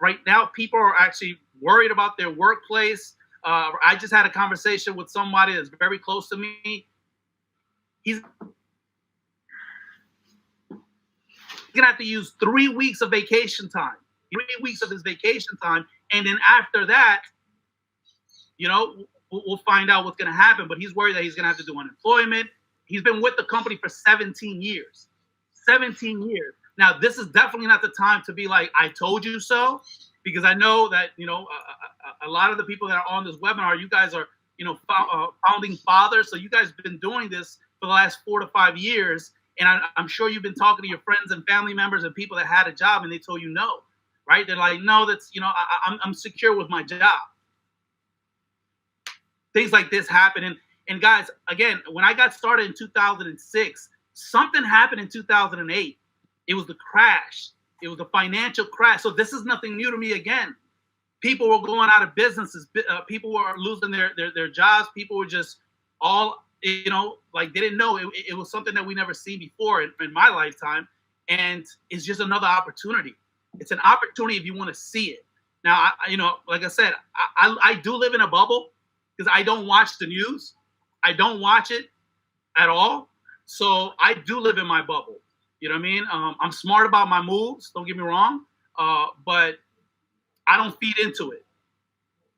Right now people are actually worried about their workplace. I just had a conversation with somebody that's very close to me. He's gonna have to use 3 weeks of vacation time. 3 weeks of his vacation time, and then after that, we'll find out what's going to happen. But he's worried that he's going to have to do unemployment. He's been with the company for 17 years. 17 years. Now, this is definitely not the time to be like, I told you so, because I know that, a lot of the people that are on this webinar, you guys are, founding fathers. So you guys have been doing this for the last 4 to 5 years. And I'm sure you've been talking to your friends and family members and people that had a job and they told you no, right? They're like, no, that's, I'm secure with my job. Things like this happen. And guys, again, when I got started in 2006, something happened in 2008. It was the crash. It was the financial crash. So this is nothing new to me again. People were going out of businesses. People were losing their jobs. People were just all, like they didn't know. It was something that we never seen before in my lifetime. and it's just another opportunity. It's an opportunity if you want to see it. Now, like I said, I do live in a bubble because I don't watch the news. I don't watch it at all. So I do live in my bubble. You know what I mean? I'm smart about my moves. Don't get me wrong. But I don't feed into it.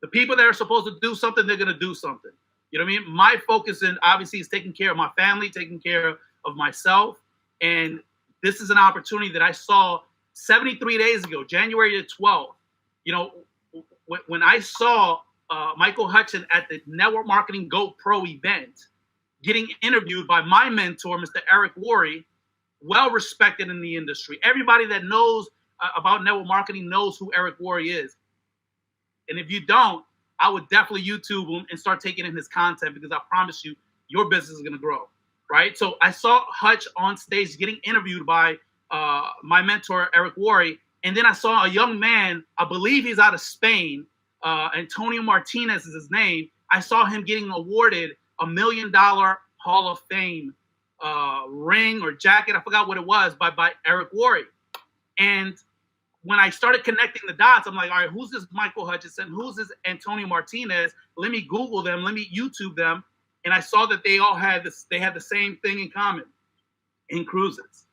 The people that are supposed to do something, they're going to do something. You know what I mean? My focus obviously is taking care of my family, taking care of myself. And this is an opportunity that I saw 73 days ago, January the 12th. You know, when I saw Michael Hutchin at the Network Marketing Go Pro event, getting interviewed by my mentor, Mr. Eric Worre, well respected in the industry. Everybody that knows about network marketing knows who Eric Worre is. And if you don't, I would definitely YouTube him and start taking in his content, because I promise you, your business is going to grow, right? So I saw Hutch on stage getting interviewed by my mentor, Eric Worre. And then I saw a young man, I believe he's out of Spain, Antonio Martinez is his name. I saw him getting awarded $1 million Hall of Fame ring or jacket, I forgot what it was, by Eric Worre. And when I started connecting the dots, I'm like, all right, who's this Michael Hutchinson? Who's this Antonio Martinez? Let me Google them. Let me YouTube them. And I saw that they all had this. They had the same thing in common: inCruises.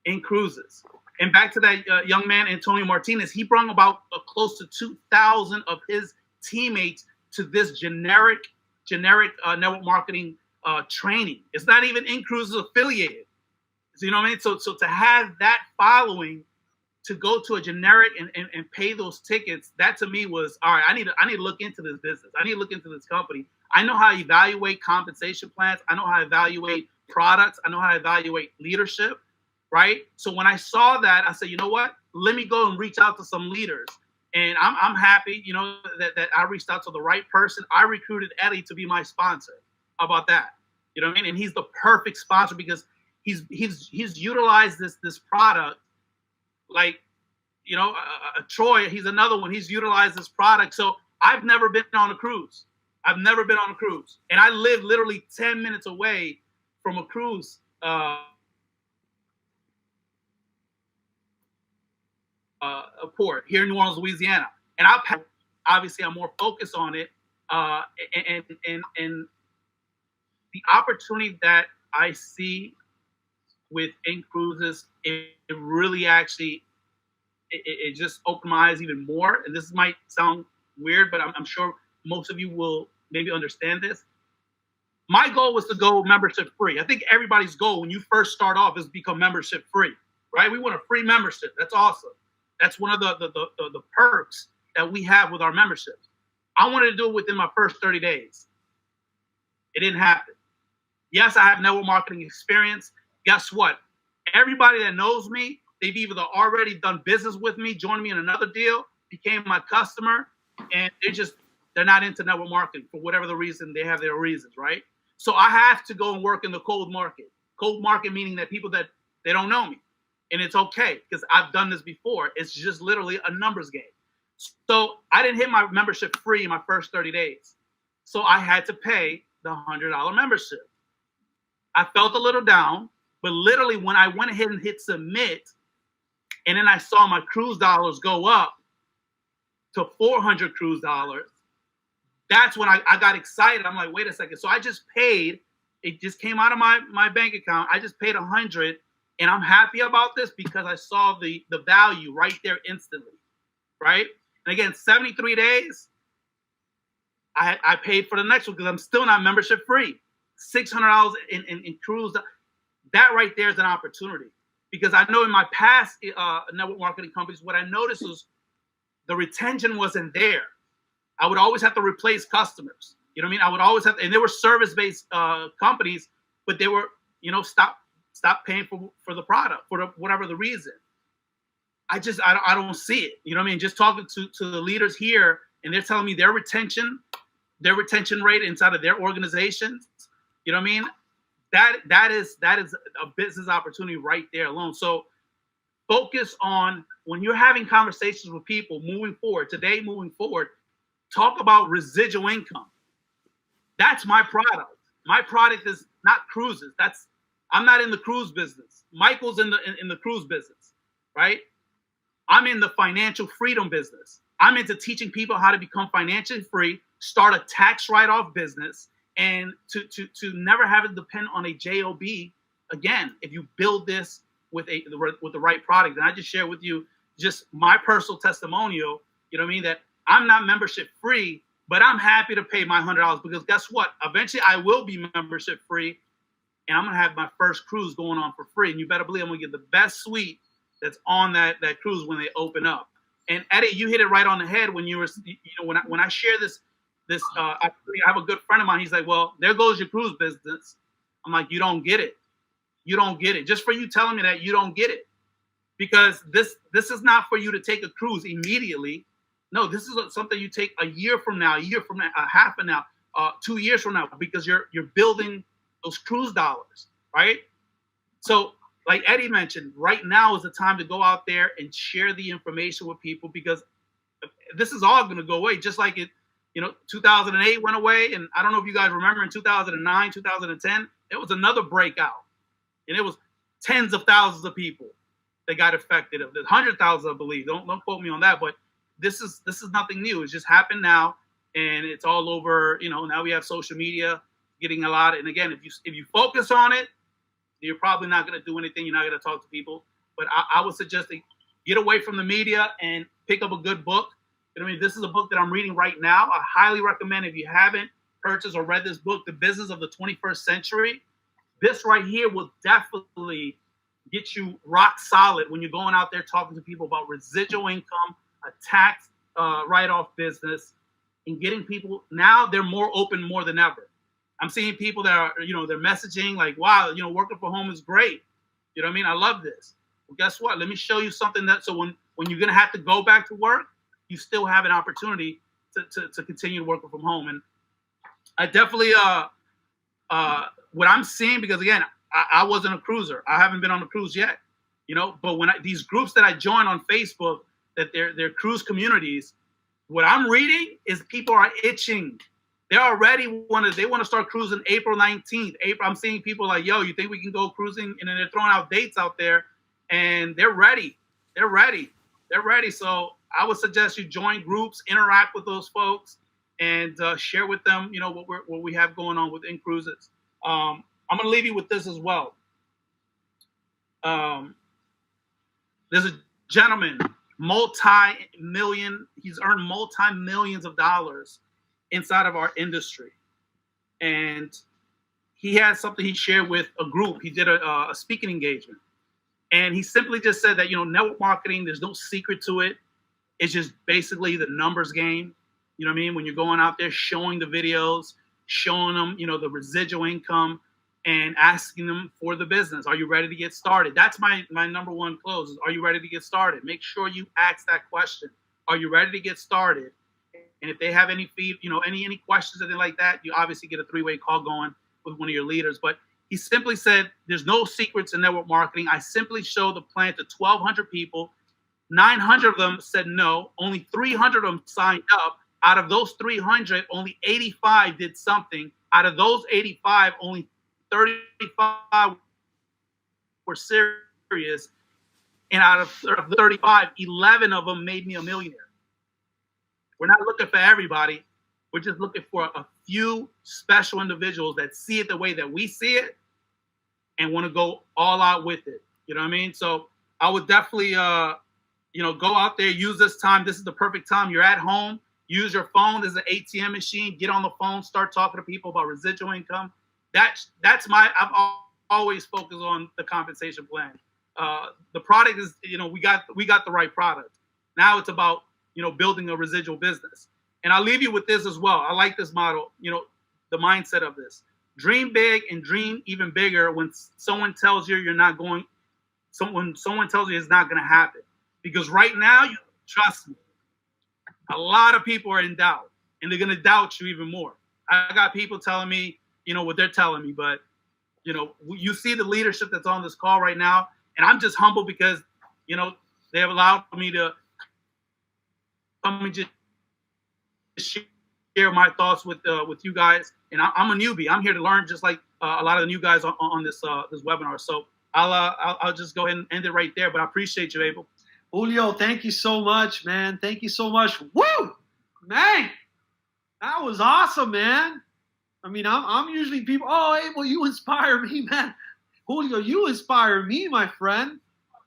And back to that young man, Antonio Martinez, he brought about close to 2,000 of his teammates to this generic network marketing training. It's not even inCruises affiliated. So, you know what I mean? So to have that following, to go to a generic and pay those tickets, that to me was, all right, I need to look into this business. I need to look into this company. I know how to evaluate compensation plans. I know how to evaluate products. I know how to evaluate leadership, right? So when I saw that, I said, you know what? Let me go and reach out to some leaders. And I'm happy, you know, that I reached out to the right person. I recruited Eddie to be my sponsor. How about that? You know what I mean? And he's the perfect sponsor because he's utilized this product. Like, you know, Troy, he's another one. He's utilized this product. So I've never been on a cruise. And I live literally 10 minutes away from a cruise a port here in New Orleans, Louisiana. And obviously I'm more focused on it. And the opportunity that I see with inCruises, it really actually, it just opened my eyes even more. And this might sound weird, but I'm sure most of you will maybe understand this. My goal was to go membership free. I think everybody's goal when you first start off is become membership free, right? We want a free membership. That's awesome. That's one of the perks that we have with our memberships. I wanted to do it within my first 30 days. It didn't happen. Yes, I have network marketing experience. Guess what? Everybody that knows me, they've either already done business with me, joined me in another deal, became my customer, and they're not into network marketing for whatever the reason. They have their reasons, right? So I have to go and work in the cold market. Cold market meaning that people that they don't know me. And it's okay because I've done this before. It's just literally a numbers game. So I didn't hit my membership free in my first 30 days. So I had to pay the $100 membership. I felt a little down, but literally when I went ahead and hit submit, and then I saw my cruise dollars go up to 400 cruise dollars, that's when I got excited. I'm like, wait a second. So I just paid, it just came out of my bank account. I just paid 100, and I'm happy about this because I saw the value right there instantly, right? And again, 73 days, I paid for the next one because I'm still not membership free. $600 in cruise. That right there is an opportunity because I know in my past network marketing companies, what I noticed was the retention wasn't there. I would always have to replace customers. You know what I mean? I would always have to, and they were service-based companies, but they were, you know, stop paying for the product for whatever the reason. I don't see it. You know what I mean? Just talking to the leaders here, and they're telling me their retention rate inside of their organizations. You know what I mean? That is a business opportunity right there alone. So focus on when you're having conversations with people moving forward, talk about residual income. That's my product. My product is not cruises. I'm not in the cruise business. Michael's in the cruise business, right? I'm in the financial freedom business. I'm into teaching people how to become financially free, start a tax write-off business, and to never have it depend on a job again. If you build this with the right product, and I just share with you just my personal testimonial. You know what I mean? That I'm not membership free, but I'm happy to pay my $100 because guess what? Eventually, I will be membership free, and I'm gonna have my first cruise going on for free. And you better believe I'm gonna get the best suite that's on that cruise when they open up. And Eddie, you hit it right on the head when you were, when I share this, I have a good friend of mine. He's like, well, there goes your cruise business. I'm like, you don't get it. You don't get it. Just for you telling me that, you don't get it. Because this is not for you to take a cruise immediately. No, this is something you take a year from now, a half from now, 2 years from now, because you're building those cruise dollars, right? So like Eddie mentioned, right now is the time to go out there and share the information with people, because this is all going to go away. Just like 2008 went away. And I don't know if you guys remember in 2009, 2010, it was another breakout. And it was tens of thousands of people that got affected. There's 100,000, I believe. Don't quote me on that. But this is nothing new. It's just happened now. And it's all over. Now we have social media getting a lot. And again, if you focus on it, you're probably not going to do anything. You're not going to talk to people. But I would suggest that get away from the media and pick up a good book. This is a book that I'm reading right now. I highly recommend, if you haven't purchased or read this book, The Business of the 21st Century. This right here will definitely get you rock solid when you're going out there talking to people about residual income, a tax write-off business, and getting people. Now they're more open more than ever. I'm seeing people that are, they're messaging like, wow, working from home is great. You know what I mean? I love this. Well, guess what? Let me show you something so when you're going to have to go back to work, you still have an opportunity to continue working from home. And I definitely, what I'm seeing, because again, I wasn't a cruiser. I haven't been on a cruise yet, but when these groups that I join on Facebook, that they're cruise communities, what I'm reading is people are itching. They already want to start cruising April 19th. I'm seeing people like, yo, you think we can go cruising? And then they're throwing out dates out there, and they're ready. They're ready. So I would suggest you join groups, interact with those folks, and share with them, what we have going on with inCruises. I'm going to leave you with this as well. There's a gentleman, he's earned multi-millions of dollars inside of our industry. And he has something he shared with a group. He did a speaking engagement. And he simply just said that, network marketing, there's no secret to it. It's just basically the numbers game. You know what I mean? When you're going out there showing the videos, showing them, the residual income, and asking them for the business. Are you ready to get started? That's my number one close is, are you ready to get started? Make sure you ask that question. Are you ready to get started? And if they have any any questions or anything like that, you obviously get a 3-way call going with one of your leaders. But he simply said, there's no secrets in network marketing. I simply show the plan to 1,200 people. 900 of them said no. Only 300 of them signed up. Out of those 300, only 85 did something. Out of those 85, only 35 were serious. And out of 35, 11 of them made me a millionaire. We're not looking for everybody. We're just looking for a few special individuals that see it the way that we see it and want to go all out with it. You know what I mean? So I would definitely, go out there, use this time. This is the perfect time. You're at home. Use your phone as an ATM machine. Get on the phone. Start talking to people about residual income. I've always focused on the compensation plan. The product is, we got the right product. Now it's about, building a residual business. And I'll leave you with this as well. I like this model, the mindset of this. Dream big and dream even bigger when someone tells you someone tells you it's not going to happen. Because right now, trust me, a lot of people are in doubt, and they're going to doubt you even more. I got people telling me, what they're telling me, but, you see the leadership that's on this call right now, and I'm just humble because, they have allowed me to just share my thoughts with you guys. And I'm a newbie. I'm here to learn just like a lot of the new guys on this this webinar. So I'll just go ahead and end it right there. But I appreciate you, Abel. Julio, thank you so much, man. Thank you so much. Woo, man, that was awesome, man. I mean, I'm usually people. Oh, Abel, you inspire me, man. Julio, you inspire me, my friend.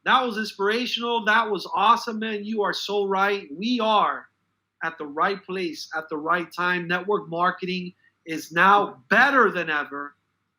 That was inspirational. That was awesome, man. You are so right. We are at the right place at the right time. Network marketing is now better than ever.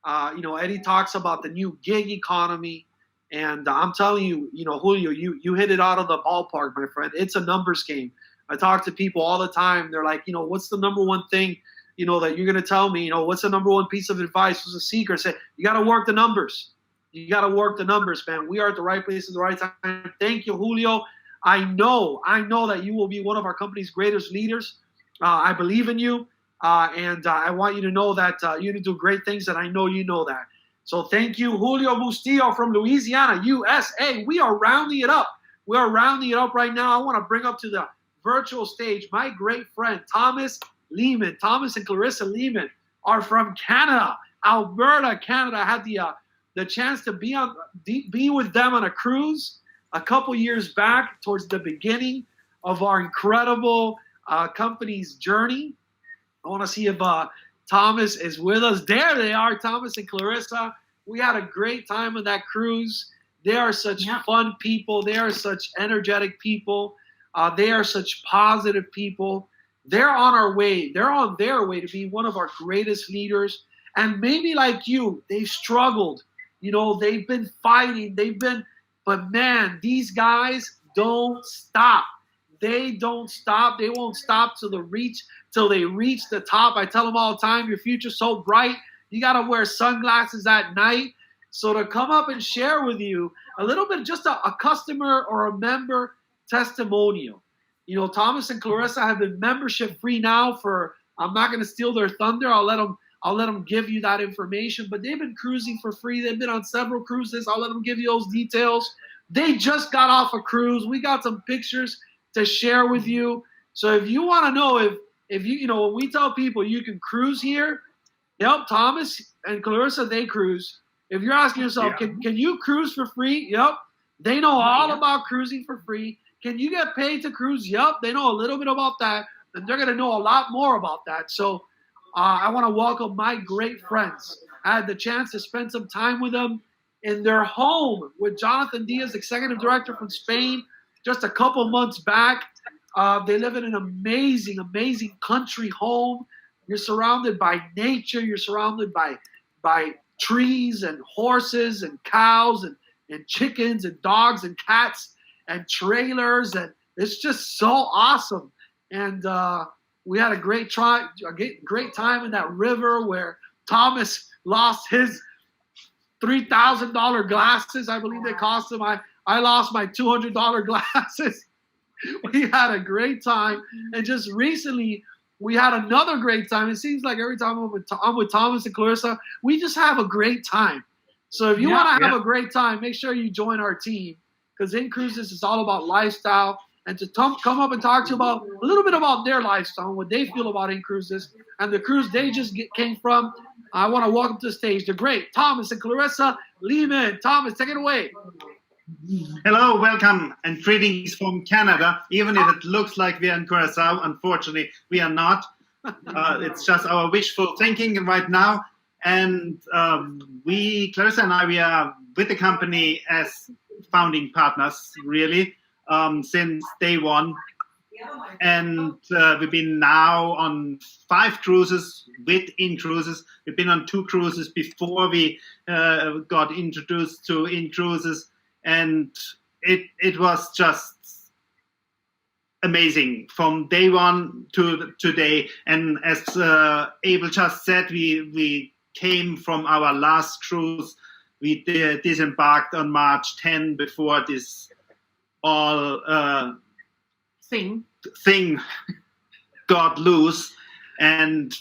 Eddie talks about the new gig economy, and I'm telling you, Julio, you hit it out of the ballpark, my friend. It's a numbers game. I talk to people all the time. They're like, what's the number one thing, that you're going to tell me? What's the number one piece of advice? What's a secret? Say, you got to work the numbers. You got to work the numbers, man. We are at the right place at the right time. Thank you, Julio. I know that you will be one of our company's greatest leaders. I believe in you, and I want you to know that you're going to do great things, and I know you know that. So thank you, Julio Bustillo from Louisiana, USA. We are rounding it up. We are rounding it up right now. I want to bring up to the virtual stage my great friend, Thomas Lehman. Thomas and Clarissa Lehman are from Canada, Alberta, Canada. I had the chance to be with them on a cruise a couple years back towards the beginning of our incredible company's journey. I want to see if Thomas is with us. There they are, Thomas and Clarissa. We had a great time on that cruise. They are such fun people. They are such energetic people. They are such positive people. They're on our way. They're on their way to be one of our greatest leaders. And maybe like you, they've struggled. They've been fighting. But man, these guys don't stop. They don't stop. They won't stop till they reach the top. I tell them all the time, your future's so bright, you got to wear sunglasses at night. So to come up and share with you a little bit, just a customer or a member testimonial. Thomas and Clarissa have been membership free now I'm not going to steal their thunder. I'll let them give you that information, but they've been cruising for free. They've been on several cruises. I'll let them give you those details. They just got off a cruise. We got some pictures to share with you. So if you want to know if you, when we tell people you can cruise here, yep, Thomas and Clarissa, they cruise. If you're asking yourself, can you cruise for free? Yep. They know all about cruising for free. Can you get paid to cruise? Yep. They know a little bit about that, and they're going to know a lot more about that. So I want to welcome my great friends. I had the chance to spend some time with them in their home with Jonathan Diaz, executive director from Spain, just a couple months back. They live in an amazing, amazing country home. You're surrounded by nature. You're surrounded by trees and horses and cows and chickens and dogs and cats and trailers. And it's just so awesome. And we had a great time in that river where Thomas lost his $3,000 glasses. I believe they cost him. I lost my $200 glasses. We had a great time. And just recently, we had another great time. It seems like every time I'm with Thomas and Clarissa, we just have a great time. So if you want to have a great time, make sure you join our team, because inCruises is all about lifestyle. And to come up and talk to you about a little bit about their lifestyle, what they feel about inCruises, and the cruise they just came from, I want to welcome to the stage the great Thomas and Clarissa Lehman. Thomas, take it away. Hello, welcome, and greetings from Canada. Even if it looks like we are in Curacao, unfortunately, we are not. It's just our wishful thinking right now. And Clarissa and I, we are with the company as founding partners, really, since day one. And we've been now on 5 cruises with inCruises. We've been on 2 cruises before we got introduced to inCruises. And it was just amazing from day one to today. And as Abel just said, we came from our last cruise. We disembarked on March 10 before this all thing got loose. And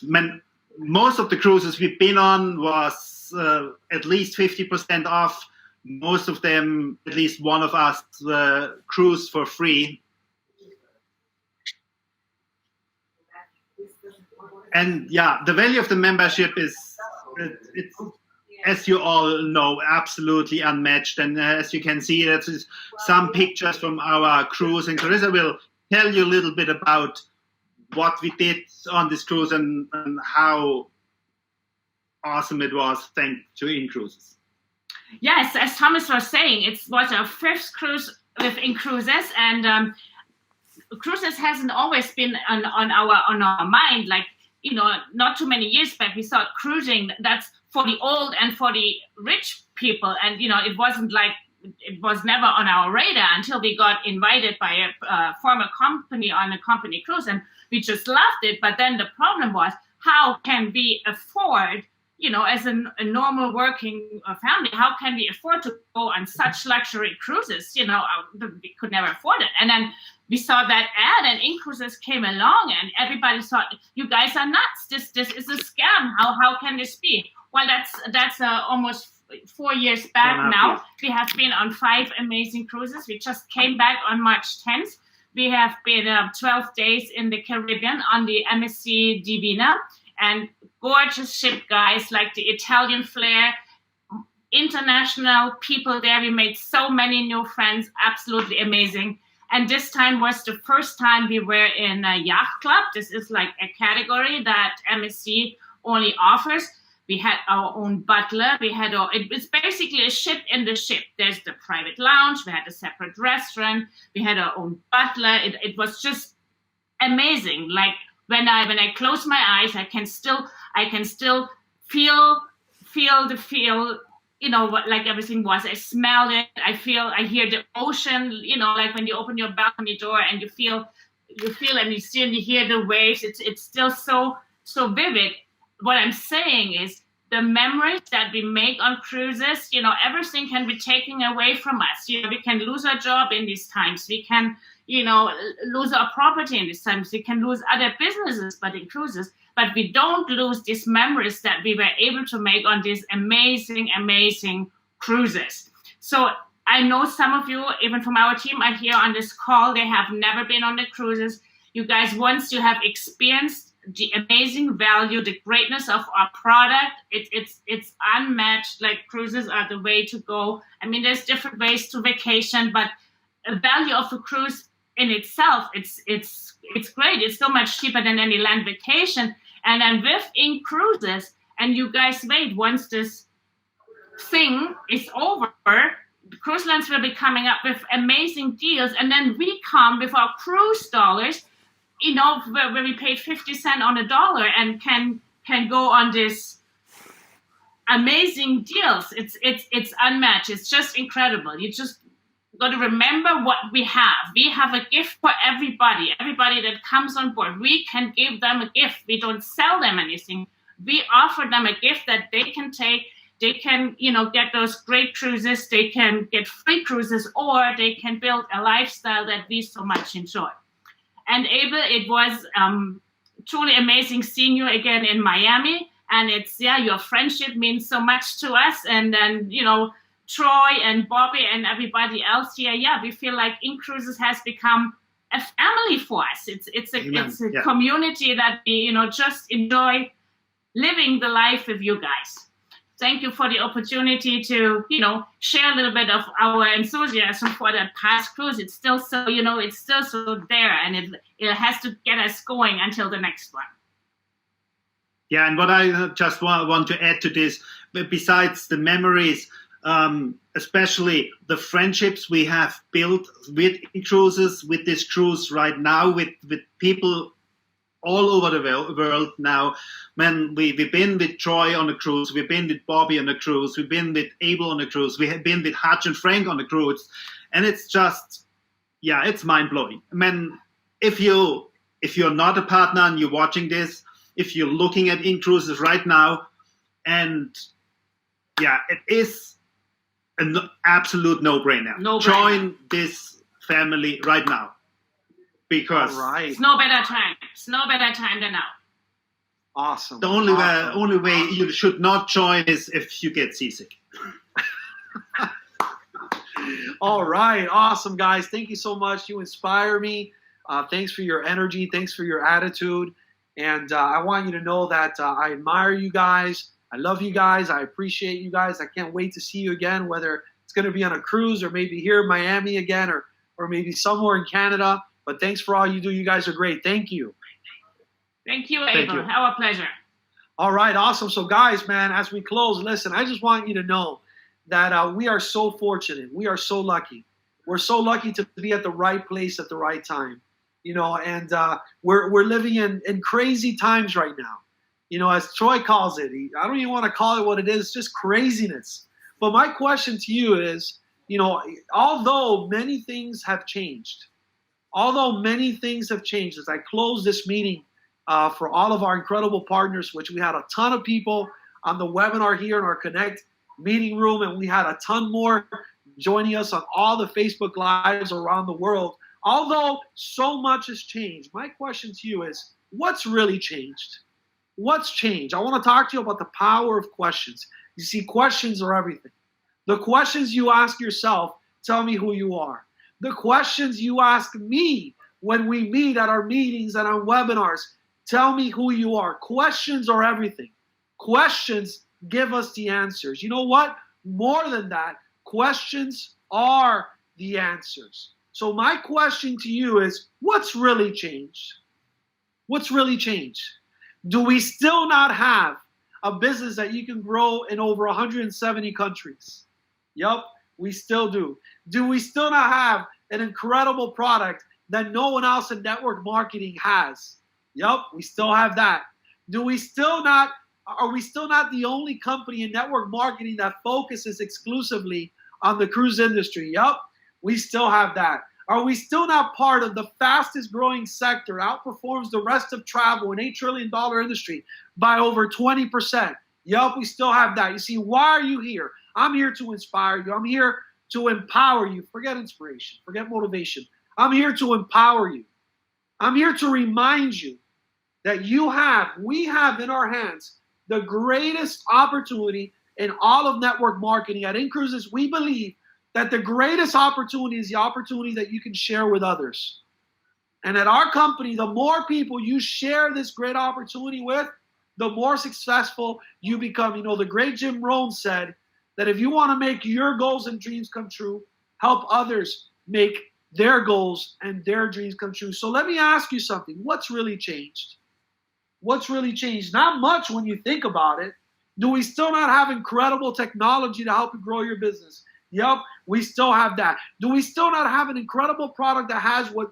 most of the cruises we've been on was at least 50% off. Most of them, at least one of us, cruised for free. And the value of the membership is as you all know, absolutely unmatched. And as you can see, that's some pictures from our cruise. And Carissa will tell you a little bit about what we did on this cruise and how awesome it was thanks to inCruises. Yes, as Thomas was saying, it was our first cruise with inCruises, and cruises hasn't always been on our mind. Like, not too many years back, we thought cruising, that's for the old and for the rich people, and it wasn't like, it was never on our radar until we got invited by a former company on a company cruise, and we just loved it. But then the problem was, how can we afford, as a normal working family, how can we afford to go on such luxury cruises? We could never afford it. And then we saw that ad, and inCruises came along, and everybody thought, you guys are nuts. This is a scam. How can this be? Well, that's almost 4 years back now. We have been on 5 amazing cruises. We just came back on March 10th. We have been 12 days in the Caribbean on the MSC Divina, and gorgeous ship, guys, like the Italian flair, international people there. We made so many new friends, absolutely amazing. And this time was the first time we were in a yacht club. This is like a category that MSC only offers. We had our own butler. It was basically a ship in the ship. There's the private lounge. We had a separate restaurant. We had our own butler. It was just amazing. Like when I close my eyes, I can still feel the feel, like everything was. I smell it. I hear the ocean, like when you open your balcony door and you feel and you see and you hear the waves. It's still so vivid. What I'm saying is the memories that we make on cruises, everything can be taken away from us. We can lose our job in these times. We can, lose our property in these times. We can lose other businesses, but in cruises. But we don't lose these memories that we were able to make on these amazing, amazing cruises. So I know some of you, even from our team, are here on this call. They have never been on the cruises. You guys, once you have experienced the amazing value, the greatness of our product, it's unmatched. Like, cruises are the way to go. I mean, there's different ways to vacation, but the value of a cruise in itself, it's great. It's so much cheaper than any land vacation. And then with inCruises, and you guys wait, once this thing is over, the cruise lines will be coming up with amazing deals, and then we come with our cruise dollars, where we paid 50 cents on a dollar and can go on this amazing deals. It's unmatched. It's just incredible. You just got to remember what we have. We have a gift for everybody that comes on board. We can give them a gift. We don't sell them anything. We offer them a gift that they can take. They can, get those great cruises. They can get free cruises, or they can build a lifestyle that we so much enjoy. And Abel, it was truly amazing seeing you again in Miami. And your friendship means so much to us. And then, Troy and Bobby and everybody else here, we feel like inCruises has become a family for us. It's a community that we, just enjoy living the life with you guys. Thank you for the opportunity to, share a little bit of our enthusiasm for that past cruise. It's still so, it's still so there, and it has to get us going until the next one. Yeah, and what I just want to add to this, besides the memories, especially the friendships we have built with cruises, with this cruise right now, with people all over the world now. Man, we've been with Troy on a cruise, we've been with Bobby on a cruise, we've been with Abel on a cruise, we have been with Hutch and Frank on a cruise, and it's just, it's mind-blowing. Man, if you're not a partner and you're watching this, if you're looking at inCruises right now, and it is an absolute no-brainer. Join this family right now. Because it's no better time. It's no better time than now. Awesome. The only way you should not join is if you get seasick. All right. Awesome, guys. Thank you so much. You inspire me. Thanks for your energy. Thanks for your attitude. And I want you to know that I admire you guys. I love you guys. I appreciate you guys. I can't wait to see you again, whether it's going to be on a cruise or maybe here in Miami again or maybe somewhere in Canada. But thanks for all you do. You guys are great. Thank you. Thank you, Abel. Our pleasure. All right, awesome. So guys, man, as we close, listen, I just want you to know that we are so fortunate. We are so lucky. We're so lucky to be at the right place at the right time. And we're living in crazy times right now. As Troy calls it, I don't even want to call it what it is, it's just craziness. But my question to you is, although many things have changed, as I close this meeting for all of our incredible partners, which we had a ton of people on the webinar here in our Connect meeting room, and we had a ton more joining us on all the Facebook Lives around the world. Although so much has changed, my question to you is, what's really changed? What's changed? I want to talk to you about the power of questions. You see, questions are everything. The questions you ask yourself tell me who you are. The questions you ask me when we meet at our meetings and on webinars tell me who you are. Questions are everything. Questions give us the answers. You know what? More than that, questions are the answers. So my question to you is, what's really changed? What's really changed? Do we still not have a business that you can grow in over 170 countries? Yep, we still do. Do we still not have an incredible product that no one else in network marketing has? Yep, we still have that. Are we still not the only company in network marketing that focuses exclusively on the cruise industry? Yep, we still have that. Are we still not part of the fastest growing sector, outperforms the rest of travel, an $8 trillion industry by over 20%? Yup, we still have that. You see, why are you here? I'm here to inspire you. I'm here to empower you. Forget inspiration. Forget motivation. I'm here to empower you. I'm here to remind you that we have in our hands the greatest opportunity in all of network marketing. At inCruises, we believe that the greatest opportunity is the opportunity that you can share with others. And at our company, the more people you share this great opportunity with, the more successful you become. The great Jim Rohn said that if you want to make your goals and dreams come true, help others make their goals and their dreams come true. So let me ask you something. What's really changed? What's really changed? Not much when you think about it. Do we still not have incredible technology to help you grow your business? Yep, we still have that. Do we still not have an incredible product that has what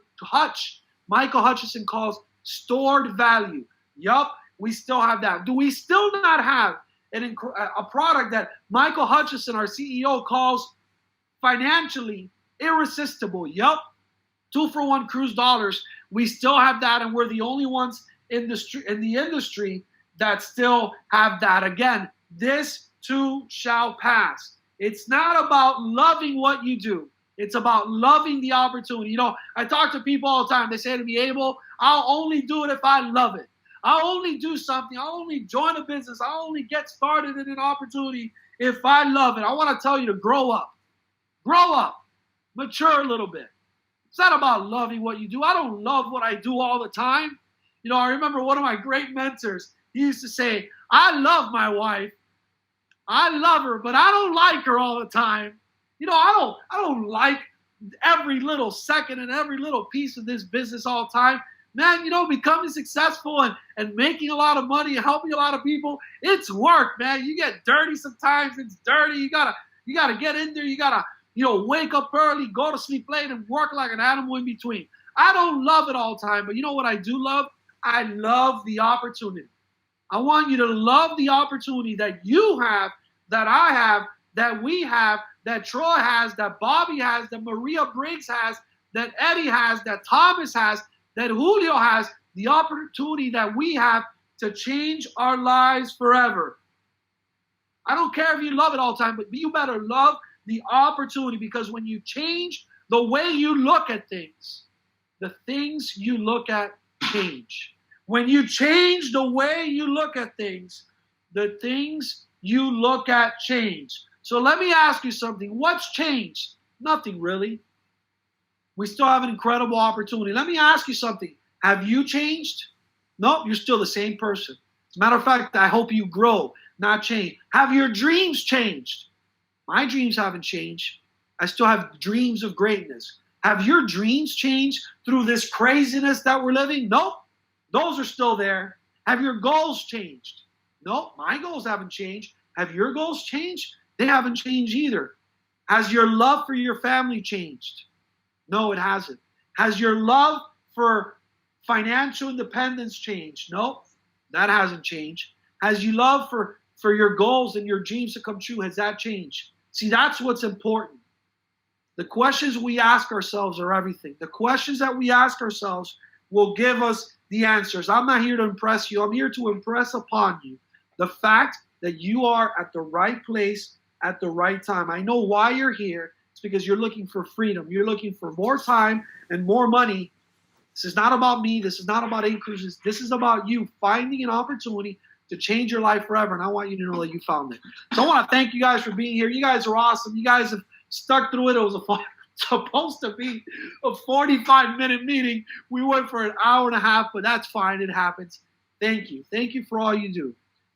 Michael Hutchison calls stored value? Yep, we still have that. Do we still not have a product that Michael Hutchison, our CEO, calls financially irresistible? Yep, 2-for-1 cruise dollars. We still have that, and we're the only ones in the industry that still have that. Again, this too shall pass. It's not about loving what you do. It's about loving the opportunity. I talk to people all the time. They say to me, Abel, I'll only do it if I love it. I'll only do something. I'll only join a business. I'll only get started in an opportunity if I love it. I want to tell you to grow up. Grow up. Mature a little bit. It's not about loving what you do. I don't love what I do all the time. I remember one of my great mentors, he used to say, I love my wife. I love her, but I don't like her all the time. I don't like every little second and every little piece of this business all the time. Man, becoming successful and making a lot of money and helping a lot of people, it's work, man. You get dirty sometimes. It's dirty. You gotta get in there. You gotta, wake up early, go to sleep late, and work like an animal in between. I don't love it all the time, but you know what I do love? I love the opportunity. I want you to love the opportunity that you have, that I have, that we have, that Troy has, that Bobby has, that Maria Briggs has, that Eddie has, that Thomas has, that Julio has, the opportunity that we have to change our lives forever. I don't care if you love it all the time, but you better love the opportunity, because when you change the way you look at things, the things you look at change. When you change the way you look at things, the things you look at change. So let me ask you something. What's changed? Nothing really. We still have an incredible opportunity. Let me ask you something. Have you changed? No, you're still the same person. As a matter of fact, I hope you grow. not changed? Have your dreams changed? My dreams haven't changed. I still have dreams of greatness. Have your dreams changed through this craziness that we're living? Nope. Those are still there. Have your goals changed? Nope. My goals haven't changed. Have your goals changed? They haven't changed either. Has your love for your family changed? No, it hasn't. Has your love for financial independence changed? Nope. That hasn't changed. Has your love for your goals and your dreams to come true, has that changed? See, that's what's important. The questions we ask ourselves are everything. The questions that we ask ourselves will give us the answers. I'm not here to impress you. I'm here to impress upon you the fact that you are at the right place at the right time. I know why you're here. It's because you're looking for freedom. You're looking for more time and more money. This is not about me. This is not about inCruises. This is about you finding an opportunity to change your life forever. And I want you to know that you found it. So I want to thank you guys for being here. You guys are awesome. You guys have stuck through it. It was supposed to be a 45-minute meeting. We went for an hour and a half, but that's fine. It happens. Thank you. Thank you for all you do.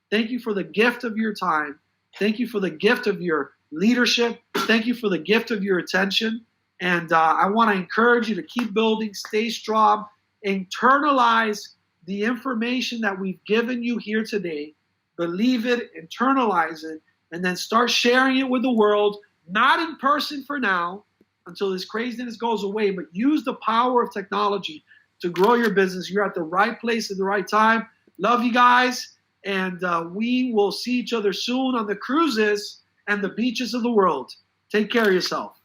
Thank you for the gift of your time. Thank you for the gift of your leadership. Thank you for the gift of your attention. And I want to encourage you to keep building, stay strong, internalize the information that we've given you here today. Believe it, internalize it, and then start sharing it with the world, not in person for now until this craziness goes away, but use the power of technology to grow your business. You're at the right place at the right time. Love you guys. And we will see each other soon on the cruises and the beaches of the world. Take care of yourself.